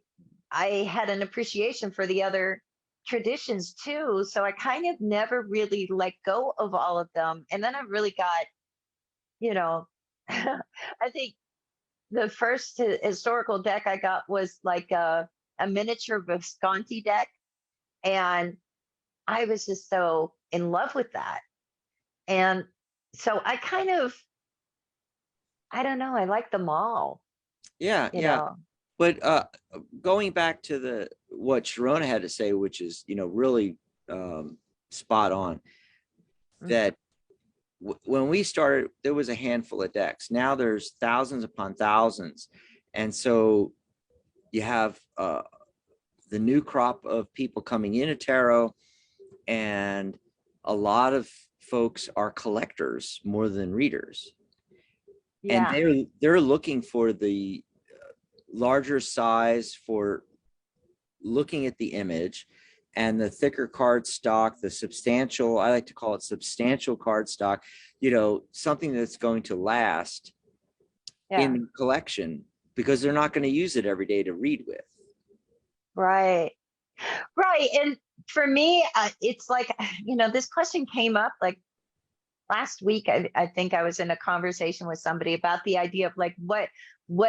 I had an appreciation for the other traditions too. So I kind of never really let go of all of them. And then I really got, you know, I think the first historical deck I got was like a miniature Visconti deck. And I was just so in love with that. And so I kind of, I don't know, I like them all, Yeah, you yeah. know. But going back to the what Sharona had to say, which is, you know, really spot on, Mm. that when we started, there was a handful of decks. Now there's thousands upon thousands. And so you have the new crop of people coming into tarot, and a lot of folks are collectors more than readers. And Yeah. they're looking for the larger size, for looking at the image, and the thicker card stock, the substantial, I like to call it substantial card stock, something that's going to last in the collection, because they're not going to use it every day to read with. Right. Right. And for me, it's like, this question came up like last week. I think I was in a conversation with somebody about the idea of like, what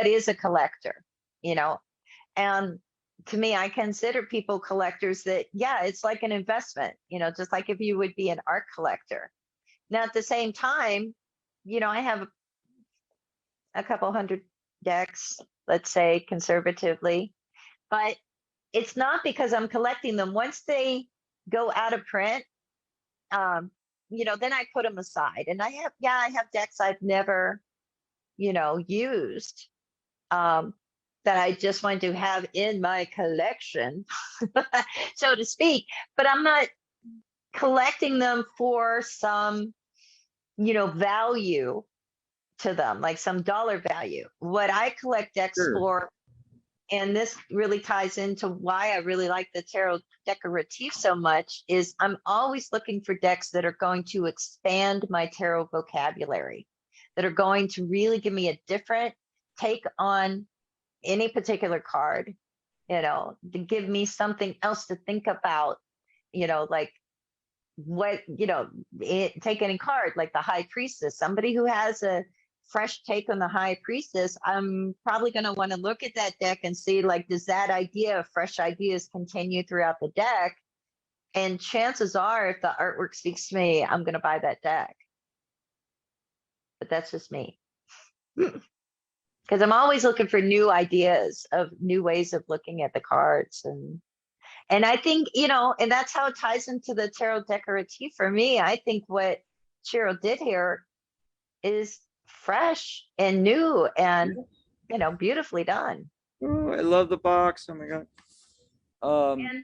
is a collector, and to me, I consider people collectors that, it's like an investment, just like if you would be an art collector. Now, at the same time, I have a couple hundred decks, let's say conservatively, but it's not because I'm collecting them. Once they go out of print, then I put them aside. And I have decks I've never, used, that I just want to have in my collection, so to speak. But I'm not collecting them for some, value to them, like some dollar value. What I collect decks for, and this really ties into why I really like the Tarot Decoratif so much, is I'm always looking for decks that are going to expand my tarot vocabulary, that are going to really give me a different take on any particular card, to give me something else to think about, like what, take any card, like the High Priestess, somebody who has a fresh take on the High Priestess, I'm probably going to want to look at that deck and see, like, does that idea of fresh ideas continue throughout the deck? And chances are, if the artwork speaks to me, I'm going to buy that deck. But that's just me. Because I'm always looking for new ideas of new ways of looking at the cards. And I think, and that's how it ties into the Tarot Decoratif for me. I think what Ciro did here is fresh and new and, beautifully done. Oh, I love the box. Oh my God. And,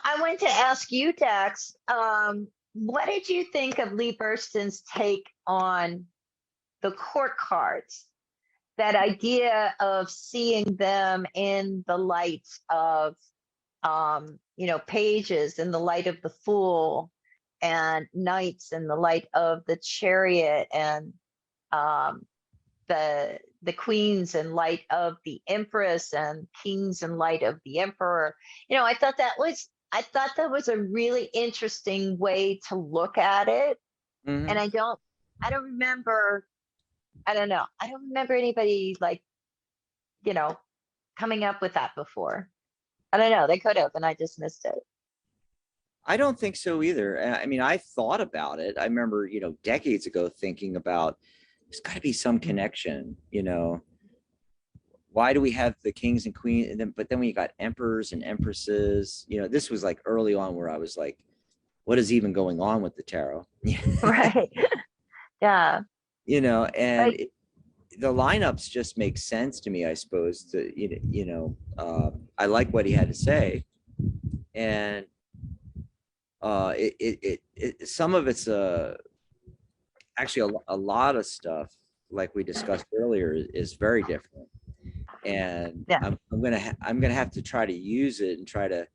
I went to ask you, Dax, what did you think of Lee Bursten's take on the court cards? That idea of seeing them in the light of, pages, in the light of the Fool, and knights in the light of the Chariot, and the queens in light of the Empress, and kings in light of the Emperor. I thought that was a really interesting way to look at it. Mm-hmm. And I don't remember. I don't know. I don't remember anybody coming up with that before. I don't know. They could have, and I just missed it. I don't think so either. I mean, I thought about it. I remember, decades ago thinking about, there's got to be some connection, Why do we have the kings and queens? But then we got emperors and empresses. This was like early on where I was like, what is even going on with the tarot? Right. Yeah. And the lineups just make sense to me, I suppose. I like what he had to say, and some of it's actually a lot of stuff, like we discussed earlier, is very different, and I'm gonna have to try to use it and try to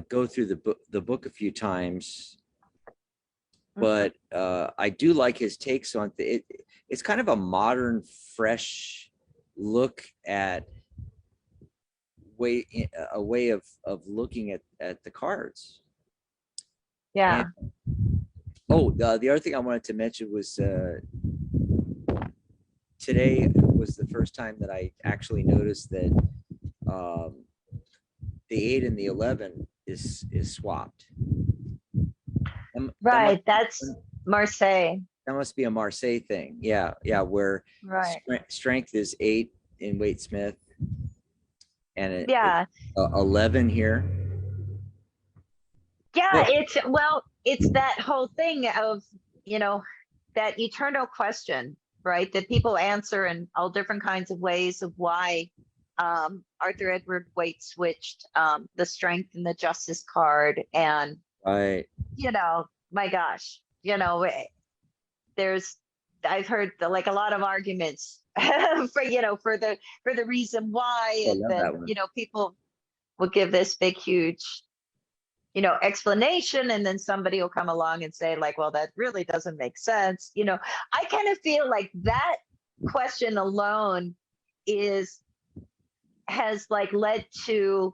go through the book a few times. But I do like his takes on it. It's kind of a modern, fresh look at a way of looking at the cards. Yeah. And, the other thing I wanted to mention was today was the first time that I actually noticed that the 8 and the 11 is swapped. Right. That's Marseille. That must be a Marseille thing. Yeah. Where strength is 8 in Waite Smith, and 11 here. Yeah, it's that whole thing of, that eternal question, right? That people answer in all different kinds of ways of why Arthur Edward Waite switched the strength and the justice card. And, right. My gosh, I've heard a lot of arguments for the reason why, and then, people will give this big, huge explanation, and then somebody will come along and say like, well, that really doesn't make sense. I kind of feel like that question alone is has like led to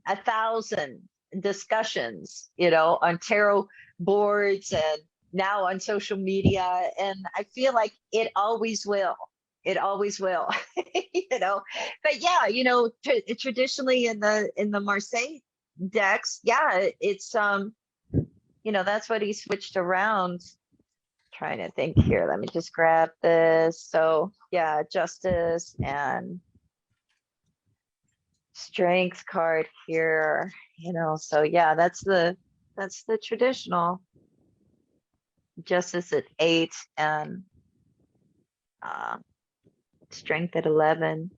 1,000 discussions, on tarot boards and now on social media. And I feel like it always will. It always will. But yeah, traditionally in the Marseille decks, yeah, it's that's what he switched around. Trying to think here. Let me just grab this. So yeah, justice and strength card here, so yeah, that's the traditional justice at 8 and strength at 11.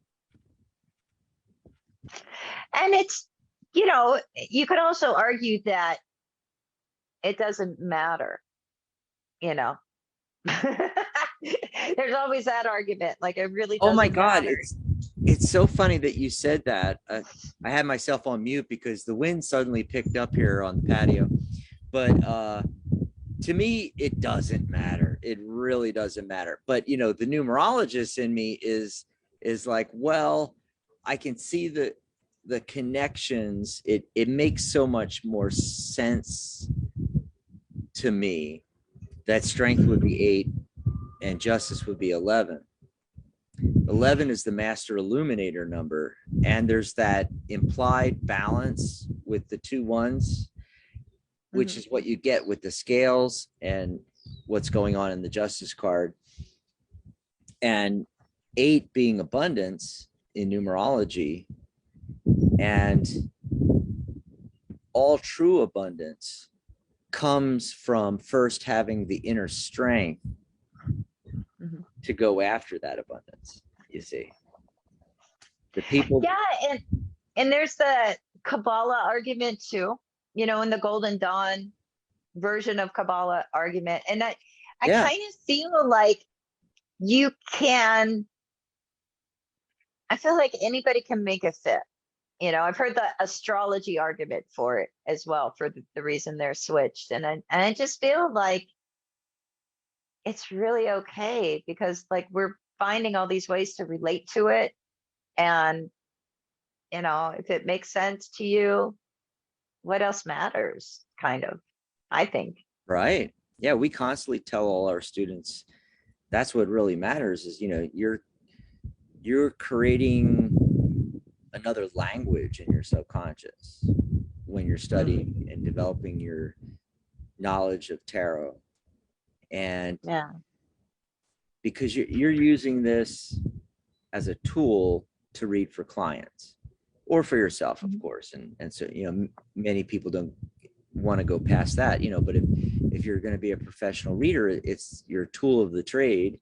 And it's, you could also argue that it doesn't matter, there's always that argument, like it really doesn't Oh my God, matter. it's so funny that you said that. I had myself on mute because the wind suddenly picked up here on the patio. But to me, it doesn't matter. It really doesn't matter. But the numerologist in me is like, well, I can see the connections. It makes so much more sense to me that strength would be 8 and justice would be 11. 11 is the master illuminator number, and there's that implied balance with the 2 1s, which is what you get with the scales and what's going on in the justice card. And 8 being abundance in numerology, and all true abundance comes from first having the inner strength to go after that abundance. You see, the people. Yeah, and there's the Kabbalah argument too, in the Golden Dawn version of Kabbalah argument. And I kind of feel like I feel like anybody can make it fit. I've heard the astrology argument for it as well, for the reason they're switched. And I just feel like it's really okay, because like we're finding all these ways to relate to it. And, if it makes sense to you, what else matters, kind of, I think. Right. Yeah. We constantly tell all our students that's what really matters is, you're creating another language in your subconscious when you're studying and developing your knowledge of tarot. And because you're using this as a tool to read for clients or for yourself, of course. And so, many people don't want to go past that, but if you're going to be a professional reader, it's your tool of the trade,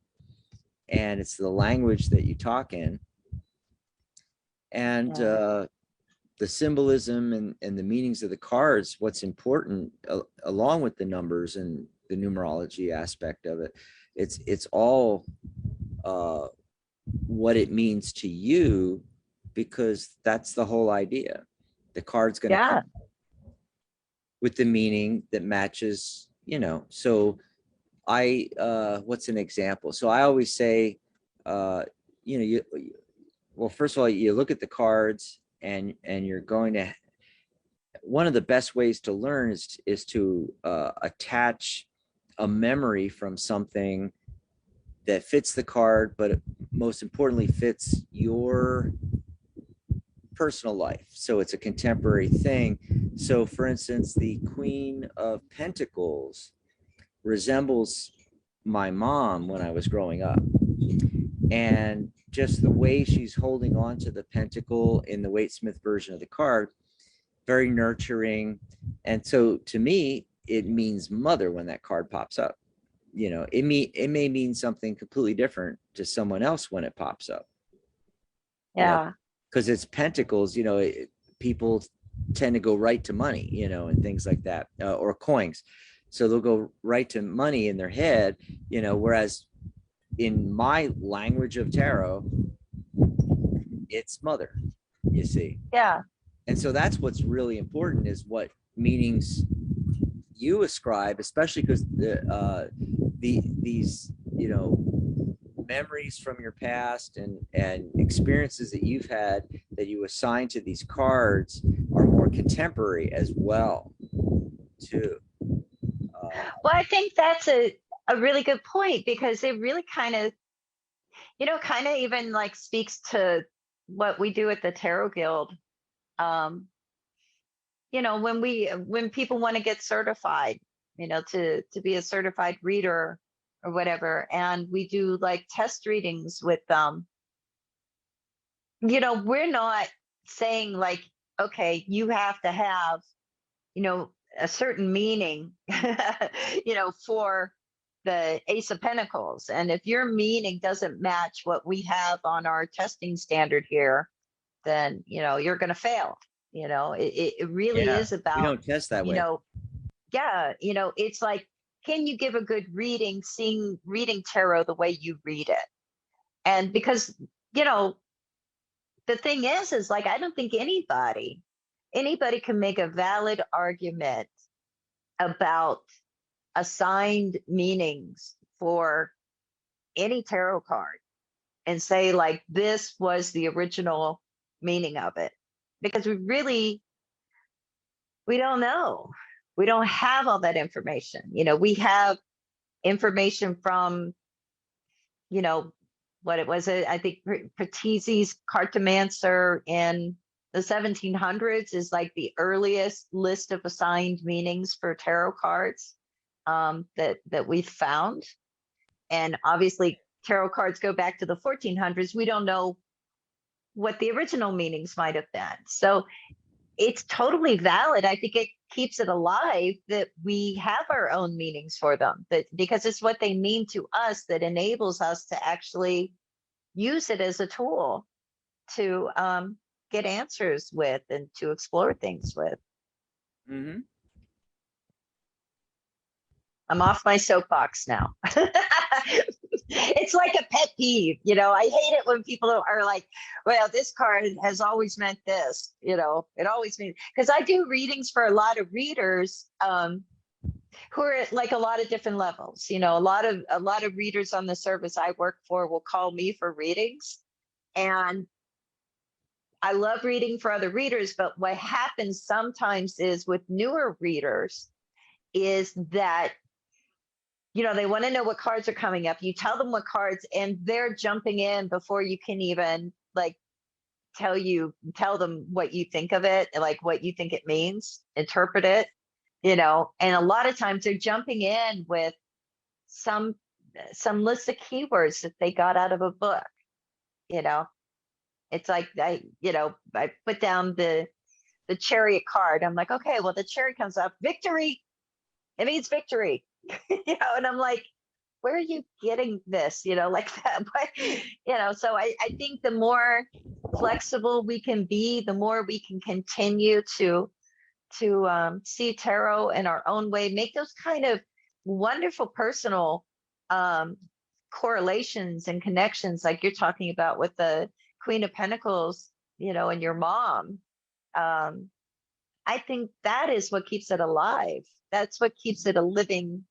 and it's the language that you talk in. And the symbolism and the meanings of the cards, what's important, along with the numbers and the numerology aspect of it, it's all what it means to you, because that's the whole idea. The card's going to come with the meaning that matches, so what's an example? So I always say, well, first of all, you look at the cards and you're going to, one of the best ways to learn is to attach a memory from something that fits the card, but most importantly fits your personal life. So it's a contemporary thing. So for instance, the Queen of Pentacles resembles my mom when I was growing up. And just the way she's holding on to the pentacle in the Waite-Smith version of the card, very nurturing. And so to me, it means mother when that card pops up. It may mean something completely different to someone else when it pops up. Because it's pentacles, people tend to go right to money, and things like that, or coins. So they'll go right to money in their head, whereas in my language of tarot, it's mother, you see. Yeah. And so that's what's really important, is what meanings you ascribe, especially because these memories from your past and experiences that you've had that you assign to these cards are more contemporary as well too. Well, I think that's a really good point, because it really kind of, kind of even like speaks to what we do at the Tarot Guild. Um, when people want to get certified, to be a certified reader or whatever, and we do like test readings with them, we're not saying like, okay, you have to have, a certain meaning, for the Ace of Pentacles. And if your meaning doesn't match what we have on our testing standard here, then, you're going to fail. It really Yeah, is we about, don't test that you way. know, yeah, it's like, can you give a good reading, reading tarot the way you read it? And because, you know, the thing is like, I don't think anybody can make a valid argument about assigned meanings for any tarot card and say like this was the original meaning of it, because we don't know. We don't have all that information. We have information from, you know, what it was, I think Patizzi's cartomancer in the 1700s is like the earliest list of assigned meanings for tarot cards, that we've found. And obviously tarot cards go back to the 1400s. We don't know what the original meanings might have been. So it's totally valid. I think it keeps it alive that we have our own meanings for them, that because it's what they mean to us that enables us to actually use it as a tool to get answers with and to explore things with. Mm-hmm. I'm off my soapbox now. It's like a pet peeve. I hate it when people are like, well, this card has always meant this, it always means, because I do readings for a lot of readers who are at like a lot of different levels. A lot of readers on the service I work for will call me for readings. And I love reading for other readers, but what happens sometimes is with newer readers is that they want to know what cards are coming up. You tell them what cards, and they're jumping in before you can even like tell them what you think of it, like what you think it means, interpret it, and a lot of times they're jumping in with some list of keywords that they got out of a book. It's like I put down the chariot card. I'm like, okay, well, the chariot comes up, victory. It means victory. And I'm like, where are you getting this? Like that. But, so I think the more flexible we can be, the more we can continue to see tarot in our own way, make those kind of wonderful personal correlations and connections, like you're talking about with the Queen of Pentacles, and your mom. I think that is what keeps it alive. That's what keeps it a living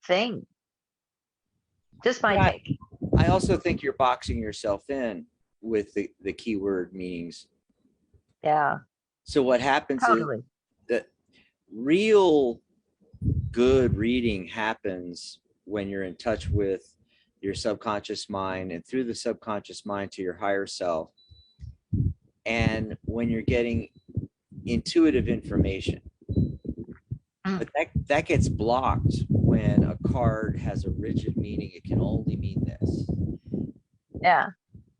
thing. Just my Yeah, take. I also think you're boxing yourself in with the keyword meanings. Yeah, So what happens is totally. that real good reading happens when you're in touch with your subconscious mind, and through the subconscious mind to your higher self, and when you're getting intuitive information. But that gets blocked when a card has a rigid meaning. It can only mean this. Yeah.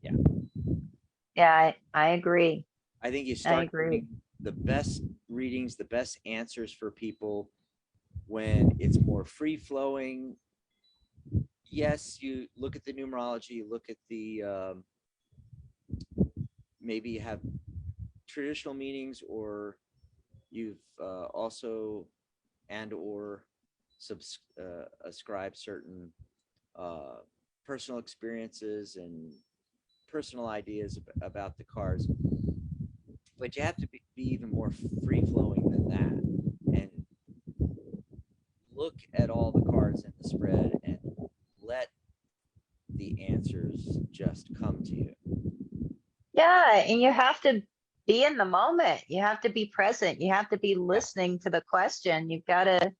Yeah. Yeah, I agree. I think you I start agree. getting the best readings, the best answers for people when it's more free flowing. Yes, you look at the numerology, you look at the maybe you have traditional meanings, or you've also or ascribe certain personal experiences and personal ideas about the cards, but you have to be even more free flowing than that. look at all the cards in the spread and let the answers just come to you. Yeah, and you have to be in the moment. You have to be present. You have to be listening to the question. You've got to,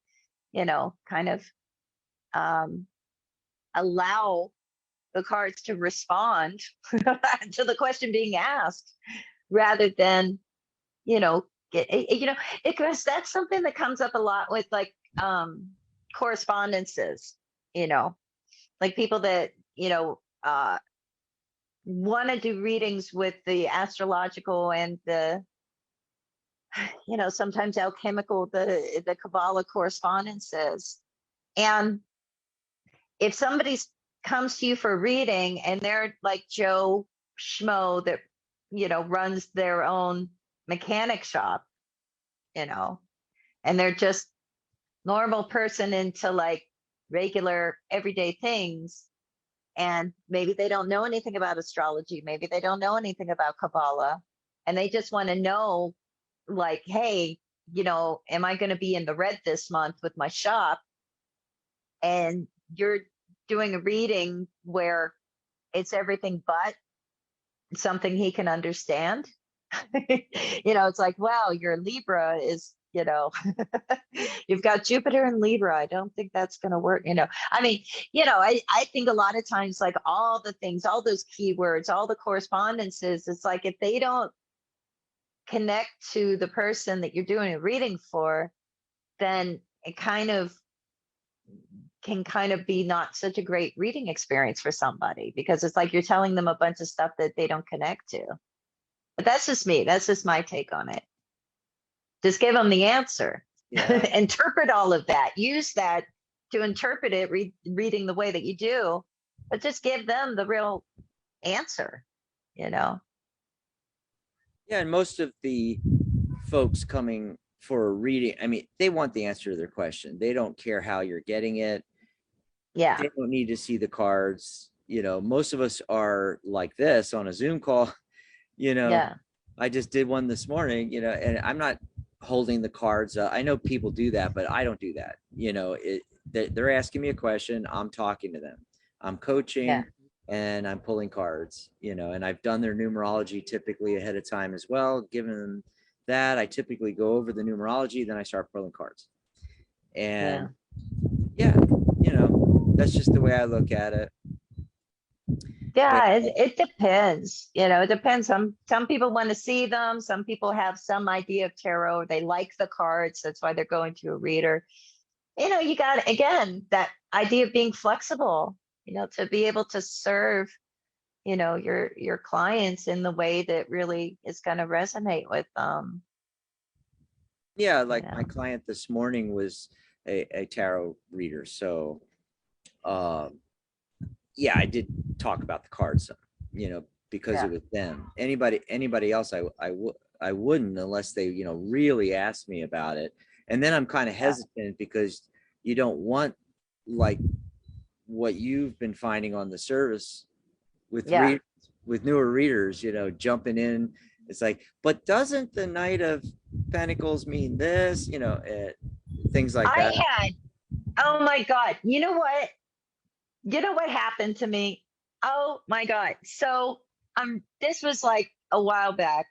kind of um, allow the cards to respond to the question being asked rather than, because that's something that comes up a lot with like correspondences, like people that, want to do readings with the astrological and the sometimes alchemical, the Kabbalah correspondences. And if somebody comes to you for a reading and they're like Joe Schmo that runs their own mechanic shop, and they're just normal person into like regular everyday things, and maybe they don't know anything about astrology, maybe they don't know anything about Kabbalah, and they just want to know, like, hey, am I going to be in the red this month with my shop? And you're doing a reading where it's everything but something he can understand. It's like, wow, your Libra is, you've got Jupiter in Libra. I don't think that's going to work. I mean, I think a lot of times, like all the things, all those keywords, all the correspondences, it's like if they don't connect to the person that you're doing a reading for, then it can kind of be not such a great reading experience for somebody, because it's like you're telling them a bunch of stuff that they don't connect to. But that's just me. That's just my take on it. Just give them the answer. Yeah. Interpret all of that. Use that to interpret it, reading the way that you do, but just give them the real answer, Yeah, and most of the folks coming for a reading, I mean, they want the answer to their question. They don't care how you're getting it. Yeah. They don't need to see the cards. Most of us are like this on a Zoom call. Yeah. I just did one this morning, and I'm not holding the cards. I know people do that, but I don't do that. They're asking me a question. I'm talking to them. I'm coaching and I'm pulling cards, and I've done their numerology typically ahead of time as well. Given them that, I typically go over the numerology, then I start pulling cards. And that's just the way I look at it. Yeah, it depends. It depends. Some people want to see them. Some people have some idea of tarot. They like the cards. That's why they're going to a reader. You got, again, that idea of being flexible, to be able to serve, your clients in the way that really is going to resonate with them. Yeah, like my client this morning was a tarot reader. So I did talk about the cards, because it was them. Anybody else, I wouldn't, unless they, really asked me about it. And then I'm kind of hesitant because you don't want, like, what you've been finding on the service with with newer readers, jumping in. It's like, but doesn't the Knight of Pentacles mean this? Things like that. Oh my God. You know what? Happened to me? Oh my God. So this was like a while back.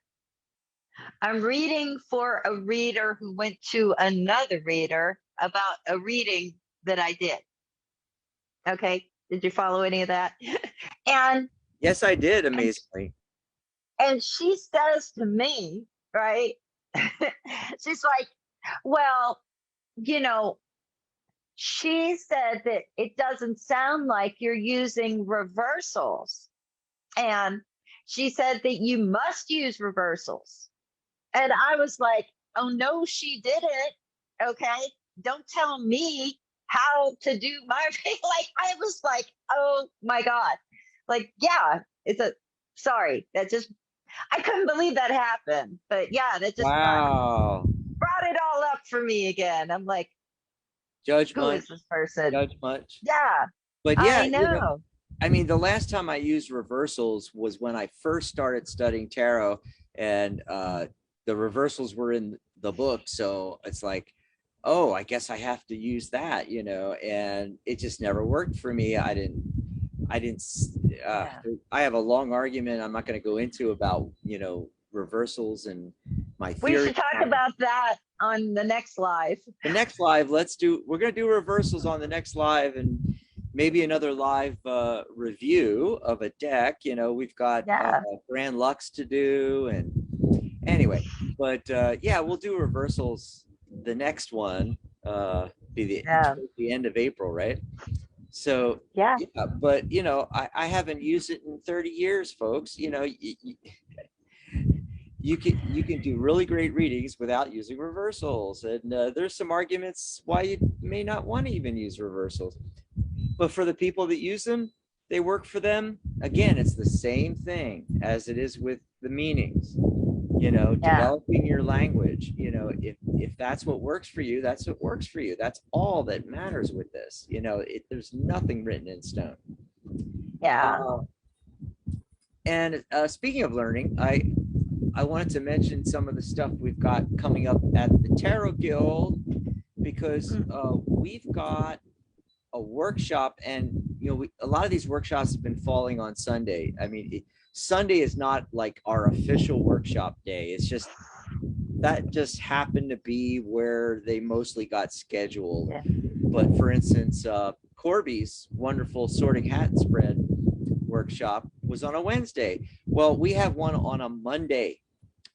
I'm reading for a reader who went to another reader about a reading that I did. Okay. Did you follow any of that? And yes, I did, amazingly. And she says to me, right? She's like, well, she said that it doesn't sound like you're using reversals. And she said that you must use reversals. And I was like, oh, no, she didn't. Okay. Don't tell me how to do my, like, I was like, oh my God. Like, yeah, sorry. I couldn't believe that happened. But yeah, that just brought it all up for me again. I'm like, judge who much, is this person? judge much. Yeah. But yeah, I know. I mean, the last time I used reversals was when I first started studying tarot, and the reversals were in the book. So it's like, oh, I guess I have to use that, and it just never worked for me. I didn't, uh, Yeah. I have a long argument I'm not going to go into about, reversals and my We theory. should talk about that on the next live. The next live, we're going to do reversals on the next live, and maybe another live review of a deck. We've got Yeah. Grand Lux to do. And anyway, but yeah, we'll do reversals. The next one be Yeah. towards the end of April, right? So Yeah. yeah, but I haven't used it in 30 years, folks. You can do really great readings without using reversals, and there's some arguments why you may not want to even use reversals. But for the people that use them, they work for them. Again, it's the same thing as it is with the meanings. Yeah. Developing your language. If that's what works for you, that's what works for you. That's all that matters with this. There's nothing written in stone. Yeah. And speaking of learning, I wanted to mention some of the stuff we've got coming up at the Tarot Guild, because we've got a workshop, and a lot of these workshops have been falling on Sunday. I mean, Sunday is not like our official workshop day. It's just that just happened to be where they mostly got scheduled. Yeah. But for instance, Corby's wonderful sorting hat spread workshop was on a Wednesday. Well, we have one on a Monday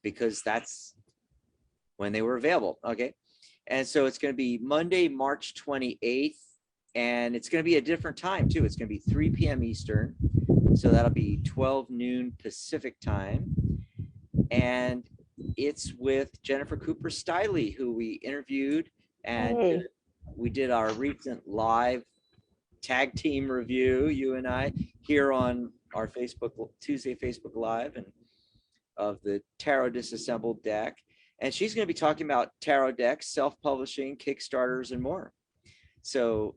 because that's when they were available. Okay. And so it's going to be Monday, March 28th. And it's going to be a different time too. It's going to be 3 p.m. Eastern. So that'll be 12 noon Pacific time. And it's with Jennifer Cooper Stiley, who we interviewed, and we did our recent live tag team review, you and I, here on our Tuesday Facebook Live, and of the Tarot Disassembled deck. And she's going to be talking about tarot decks, self-publishing, Kickstarters, and more. So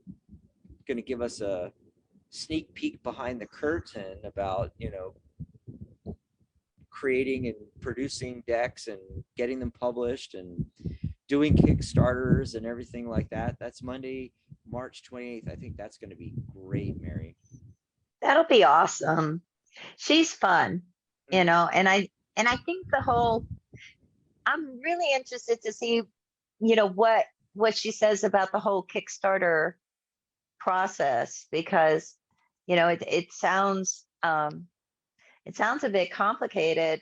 going to give us a sneak peek behind the curtain about, creating and producing decks and getting them published and doing Kickstarters and everything like that. That's Monday, March 28th. I think that's going to be great, Mary. That'll be awesome. She's fun, and I think I'm really interested to see, what she says about the whole Kickstarter process, because, it sounds a bit complicated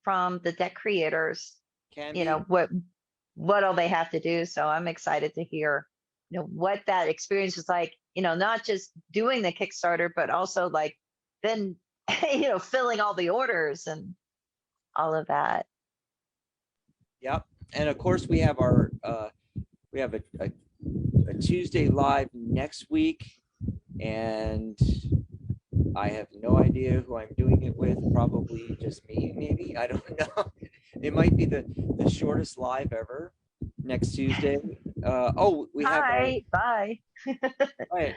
from the deck creators, what all they have to do. So I'm excited to hear, what that experience is like, not just doing the Kickstarter, but also like then, filling all the orders and all of that. Yep. And of course we have we have a Tuesday live next week, and I have no idea who I'm doing it with. Probably just me, maybe. I don't know. It might be the shortest live ever next Tuesday. We have Bye. right.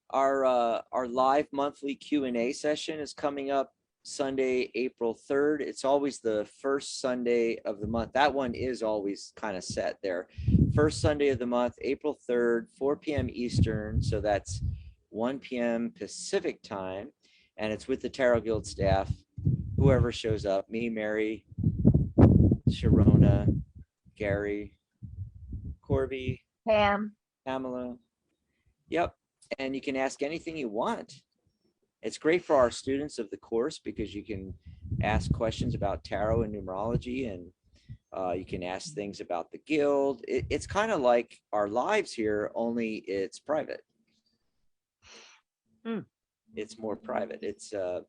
Our live monthly Q&A session is coming up Sunday, April 3rd. It's always the first Sunday of the month. That one is always kind of set there. First Sunday of the month, April 3rd, 4 p.m. Eastern. So that's 1 p.m. Pacific time. And it's with the Tarot Guild staff, whoever shows up, me, Mary, Sharona, Gary, Corby, Pamela. Yep. And you can ask anything you want. It's great for our students of the course because you can ask questions about tarot and numerology, and you can ask things about the guild. It's kind of like our lives here, only it's private. It's more private. It's a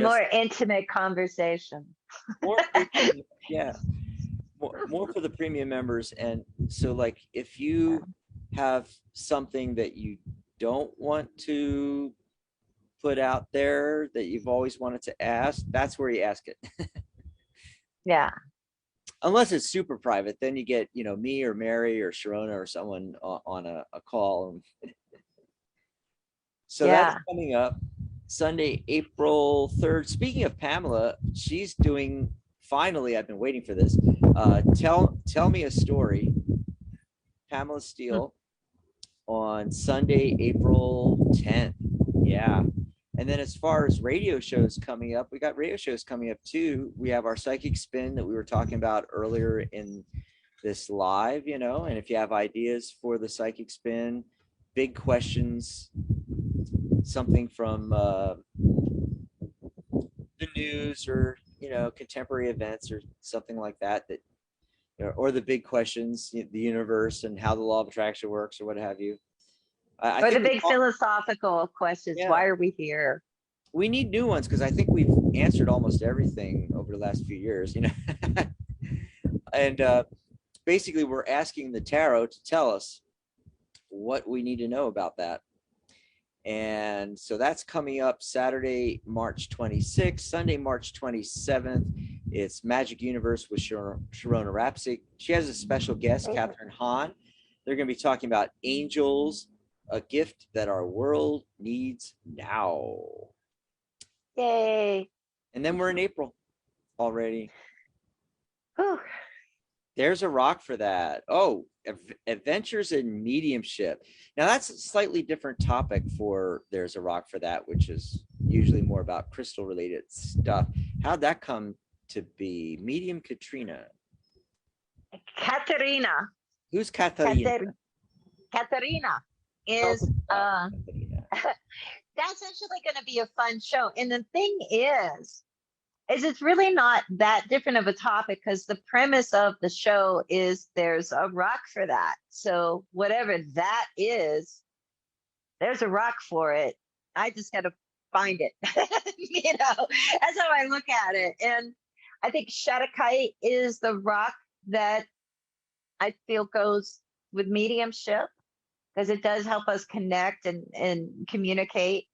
more intimate conversation. More for the premium members. And so, like, if you have something that you don't want to put out there that you've always wanted to ask, that's where you ask it. Yeah. Unless it's super private, then you get, me or Mary or Sharona or someone on a call. So that's coming up Sunday, April 3rd. Speaking of Pamela, she's doing, finally, I've been waiting for this. Tell me a story. Pamela Steele on Sunday, April 10th. Yeah. And then as far as radio shows coming up, we got radio shows coming up too. We have our psychic spin that we were talking about earlier in this live, and if you have ideas for the psychic spin, big questions, something from the news or, contemporary events or something like that, or the big questions, the universe and how the law of attraction works or what have you. I Or the think big philosophical questions. yeah, Why are we here? we need new ones because I think we've answered almost everything over the last few years, and basically we're asking the tarot to tell us what we need to know about that. And so that's coming up Saturday, March 26th, Sunday, March 27th. It's Magic Universe with Sharona Rapsic. She has a special guest, Catherine Hahn. They're going to be talking about angels, a gift that our world needs now. Yay. And then we're in April already. Whew. There's a rock for that. Oh, adventures in mediumship. Now that's a slightly different topic for There's a Rock for That, which is usually more about crystal related stuff. How'd that come to be? Medium Katrina. Katerina. Who's Katarina? Katerina is Katarina. that's actually going to be a fun show. And the thing is it's really not that different of a topic because the premise of the show is there's a rock for that. So whatever that is, there's a rock for it. I just got to find it. That's how I look at it. And I think Shattakai is the rock that I feel goes with mediumship because it does help us connect and communicate,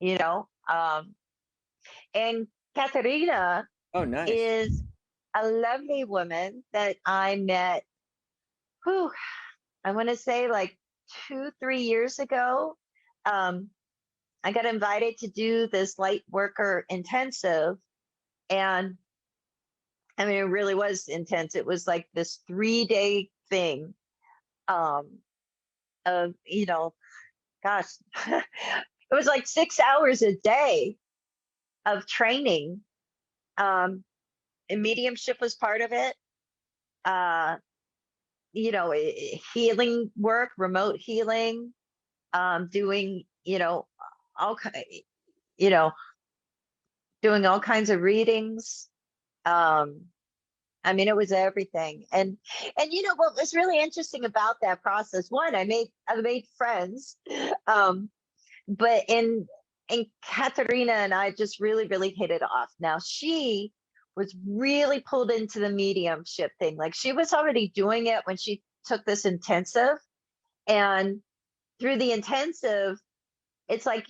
and Katerina nice. is a lovely woman that I met, I want to say like 2-3 years ago. I got invited to do this light worker intensive. And I mean, it really was intense. It was like this 3-day thing of, gosh, it was like 6 hours a day of training. And mediumship was part of it. Healing work, remote healing, doing, all doing all kinds of readings. I mean, it was everything. And what was really interesting about that process, one, I made friends. But in Katerina and I just really, really hit it off. Now she was really pulled into the mediumship thing. Like she was already doing it when she took this intensive. And through the intensive, it's like,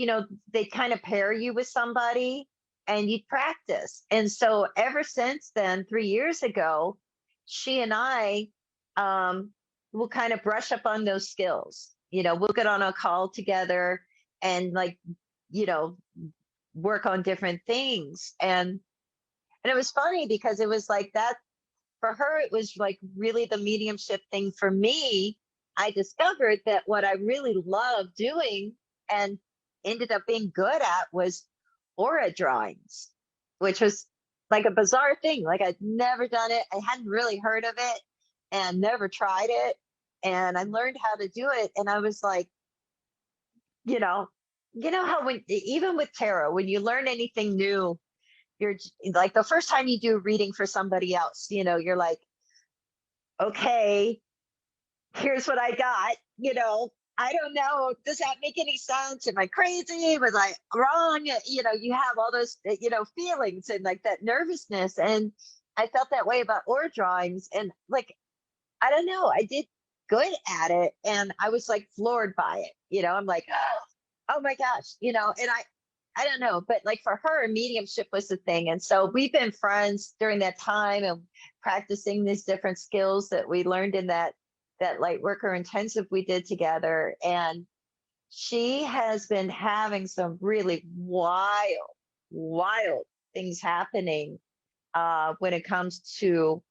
they kind of pair you with somebody and you practice. And so ever since then, 3 years ago, she and I will kind of brush up on those skills. We'll get on a call together and work on different things. And it was funny because it was like that for her, it was like really the mediumship thing. For me, I discovered that what I really loved doing and ended up being good at was aura drawings, which was like a bizarre thing. Like I'd never done it. I hadn't really heard of it and never tried it. And I learned how to do it. And I was like, how even with tarot, when you learn anything new, you're like the first time you do a reading for somebody else, you're like, okay, here's what I got. I don't know. Does that make any sense? Am I crazy? Was I wrong? You have all those, feelings and like that nervousness. And I felt that way about aura drawings. And like, I don't know, I did good at it. And I was like floored by it. I'm like, oh my gosh, and I don't know, but like for her, mediumship was the thing. And so we've been friends during that time and practicing these different skills that we learned in that light worker intensive we did together. And she has been having some really wild things happening when it comes to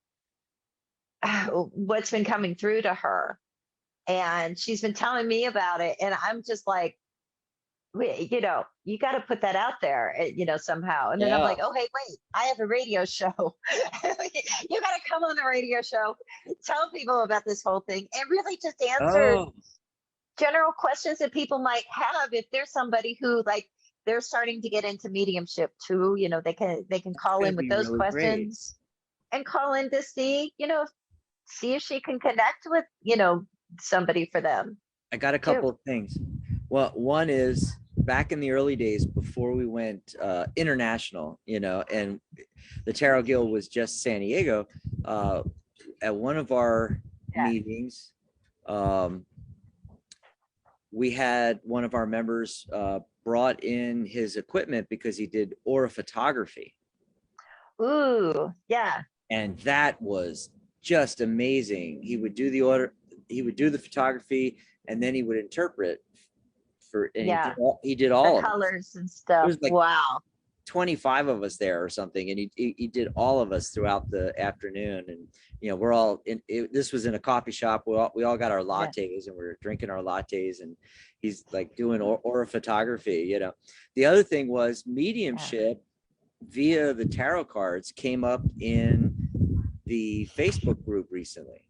what's been coming through to her. and she's been telling me about it, and I'm just like, you know, you got to put that out there, you know, somehow. And then I'm Yeah. like, oh, hey, wait, I have a radio show. You got to come on the radio show, tell people about this whole thing, and really just answer Oh, general questions that people might have. If there's somebody who, like, they're starting to get into mediumship too, you know, they can that's call gonna in with be those really great. questions and call in to see, you know, see if she can connect with, you know, somebody for them I got a too. couple of things. Well, one is back in the early days before we went international, you know, and the Tarot Guild was just San Diego. At one of our Yeah. meetings, um, we had one of our members brought in his equipment because he did aura photography. Ooh, yeah, And that was just amazing. He would do the order, he would do the photography, and then he would interpret for, and yeah. he did The all of it. colors and There stuff. was like Wow. 25 of us there or something, and he did all of us throughout the afternoon. And you know, we're all in it, this was in a coffee shop. We all got our Yeah. lattes, and we are drinking our lattes, and he's like doing aura photography, you know. The other thing was mediumship via the tarot cards came up in the Facebook group recently.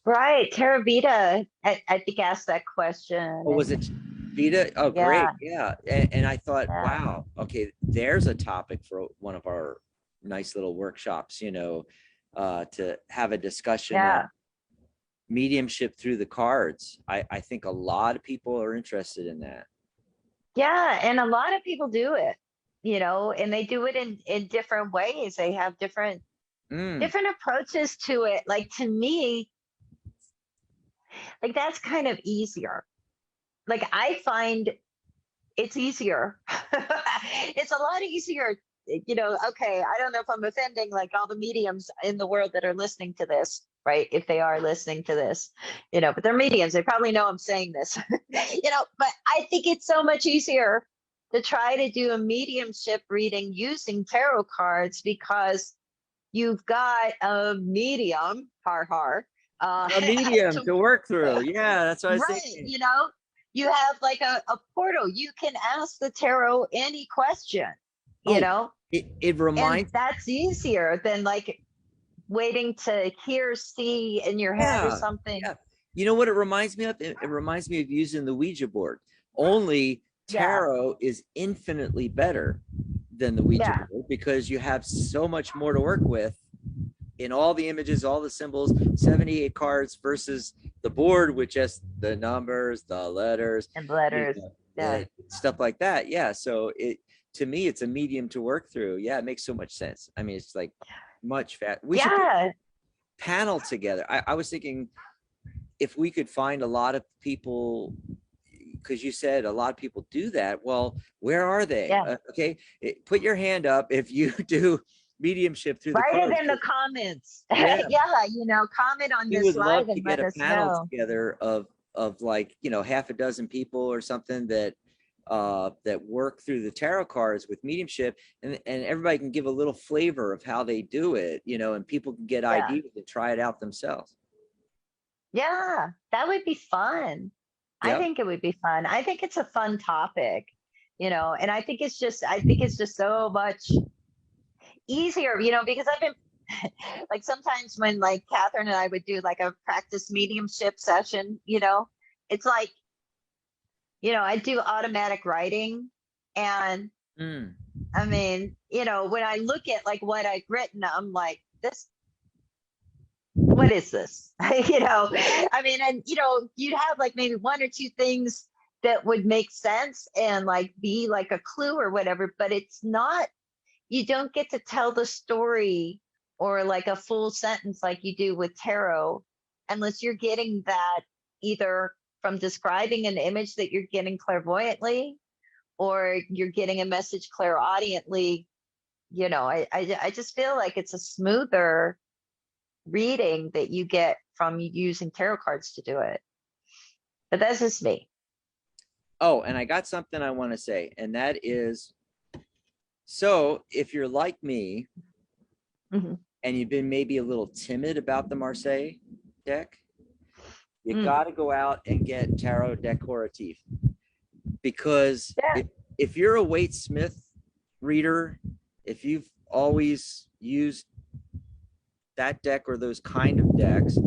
Right. Tara Vita, I think, asked that question. Oh, was it Vita? Oh, great. Yeah. Yeah. And I thought, Yeah. wow, okay, there's a topic for one of our nice little workshops, you know, to have a discussion Yeah. on mediumship through the cards. I think a lot of people are interested in that. Yeah. And a lot of people do it, you know, and they do it in different ways. They have Mm, different approaches to it. Like, to me, like, that's kind of easier. Like, I find it's easier. It's a lot easier, you know. Okay, I don't know if I'm offending like all the mediums in the world that are listening to this, right? If they are listening to this, you know, but they're mediums, they probably know I'm saying this. You know, but I think it's so much easier to try to do a mediumship reading using tarot cards, because you've got a medium, har har, a medium to to work through. Yeah, that's what I was right, thinking. you know, you have like a portal. You can ask the tarot any question, you Oh, know, it and reminds, that's easier than like waiting to hear, see in your head or yeah, something. yeah. You know what it reminds me of? It reminds me of using the Ouija board. Only Yeah, tarot is infinitely better than the Ouija yeah, board because you have so much more to work with in all the images, all the symbols, 78 cards versus the board with just the numbers, the letters, and you letters. know, Yeah, stuff like that. Yeah. So it, to me, it's a medium to work through. Yeah, it makes so much sense. I mean, it's like much fat. We should put yeah, a panel together. I was thinking if we could find a lot of people, because you said a lot of people do that. Well, where are they? yeah. Okay, put your hand up if you do mediumship through the Write it cards. in the comments. Yeah, Yeah, you know, comment on we this would live love to and get let a us panel know. together of like, you know, half a dozen people or something that that work through the tarot cards with mediumship, and everybody can give a little flavor of how they do it, you know, and people can get Yeah, ideas and try it out themselves. yeah, that would be fun. I Yep. think it would be fun. I think it's a fun topic, you know, and I think it's just so much easier, you know, because I've been like, sometimes when like Catherine and I would do like a practice mediumship session, you know, it's like, you know, I do automatic writing. And Mm. I mean, you know, when I look at like what I've written, I'm like, this, what is this? You know, I mean, and you know, you'd have like maybe one or two things that would make sense and like be like a clue or whatever, but it's not, you don't get to tell the story or like a full sentence like you do with tarot, unless you're getting that either from describing an image that you're getting clairvoyantly, or you're getting a message clairaudiently. You know, I just feel like it's a smoother reading that you get from using tarot cards to do it. But that's just me. Oh, and I got something I want to say, and that is, so if you're like me Mhm. and you've been maybe a little timid about the Marseille deck, you got to go out and get Tarot Decoratif, because if you're a Waite Smith reader, if you've always used that deck or those kind of decks,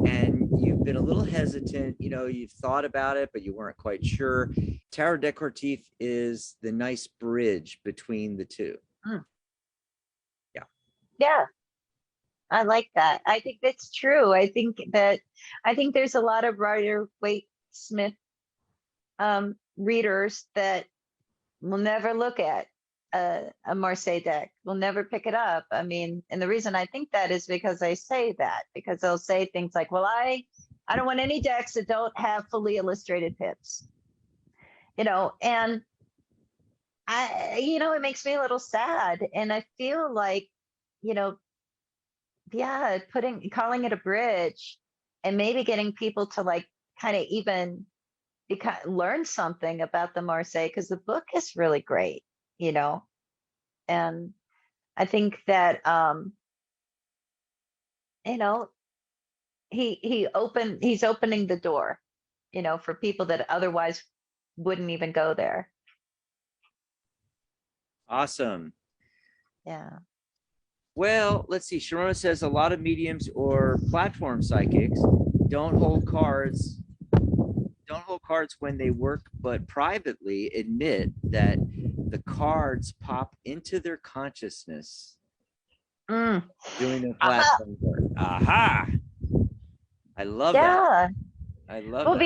and you've been a little hesitant, you've thought about it, but you weren't quite sure, Tarot Decoratif is the nice bridge between the two. Yeah, I like that. I think that's true. I think there's a lot of Rider-Waite Smith readers that will never look at a Marseille deck, will never pick it up. I mean, and the reason I think that is because because they'll say things like, well, I don't want any decks that don't have fully illustrated pips, and it makes me a little sad. And I feel like, calling it a bridge and maybe getting people to like kind of even learn something about the Marseille, because the book is really great, and I think that he's opening the door, for people that otherwise wouldn't even go there. Awesome. Yeah. Well, let's see. Sharona says a lot of mediums or platform psychics don't hold cards when they work, but privately admit that the cards pop into their consciousness doing the platform work. Aha! I love that. I love that.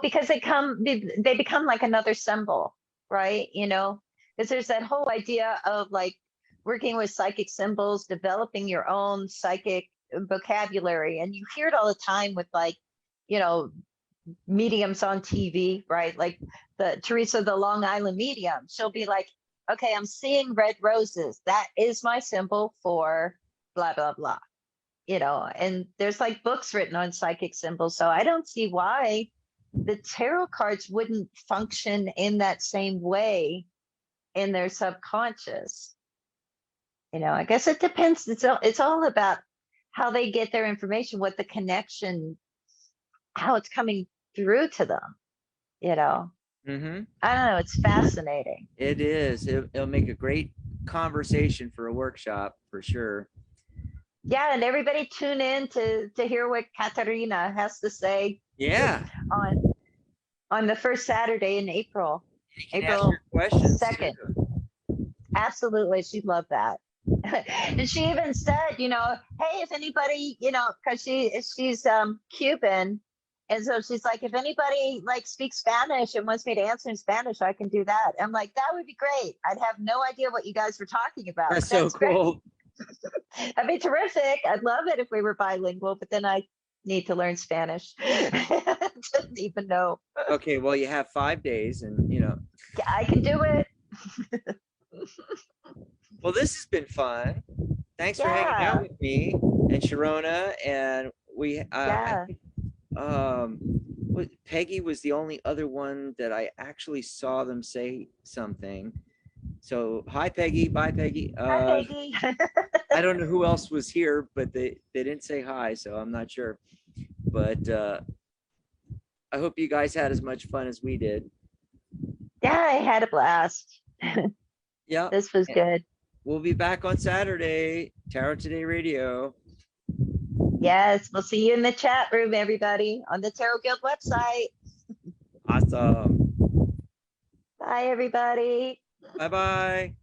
Because they become like another symbol, right? Because there's that whole idea of like working with psychic symbols, developing your own psychic vocabulary. And you hear it all the time with like, mediums on TV, right? Like Teresa, the Long Island medium, she'll be like, okay, I'm seeing red roses. That is my symbol for blah, blah, blah, and there's like books written on psychic symbols. So I don't see why the tarot cards wouldn't function in that same way in their subconscious. I guess it depends. It's all about how they get their information, what the connection, how it's coming through to them. I don't know. It's fascinating. It is. It'll make a great conversation for a workshop for sure. Yeah, and everybody tune in to hear what Katarina has to say. Yeah. On the first Saturday in April. April 2nd. Absolutely, she'd love that. And she even said, hey, if anybody, because she's Cuban, and so she's like, if anybody like speaks Spanish and wants me to answer in Spanish, I can do that. I'm like, that would be great. I'd have no idea what you guys were talking about. That's so cool. That'd be terrific. I'd love it if we were bilingual, but then I need to learn Spanish. Didn't even know. Okay, well, you have 5 days, and I can do it. Well, this has been fun. Thanks for hanging out with me and Sharona. And Peggy was the only other one that I actually saw them say something. So hi, Peggy. Bye, Peggy. Hi, Peggy. I don't know who else was here, but they didn't say hi, so I'm not sure. But I hope you guys had as much fun as we did. Yeah, I had a blast. Yeah, this was good. We'll be back on Saturday, Tarot Today Radio. Yes, we'll see you in the chat room, everybody, on the Tarot Guild website. Awesome. Bye, everybody. Bye-bye.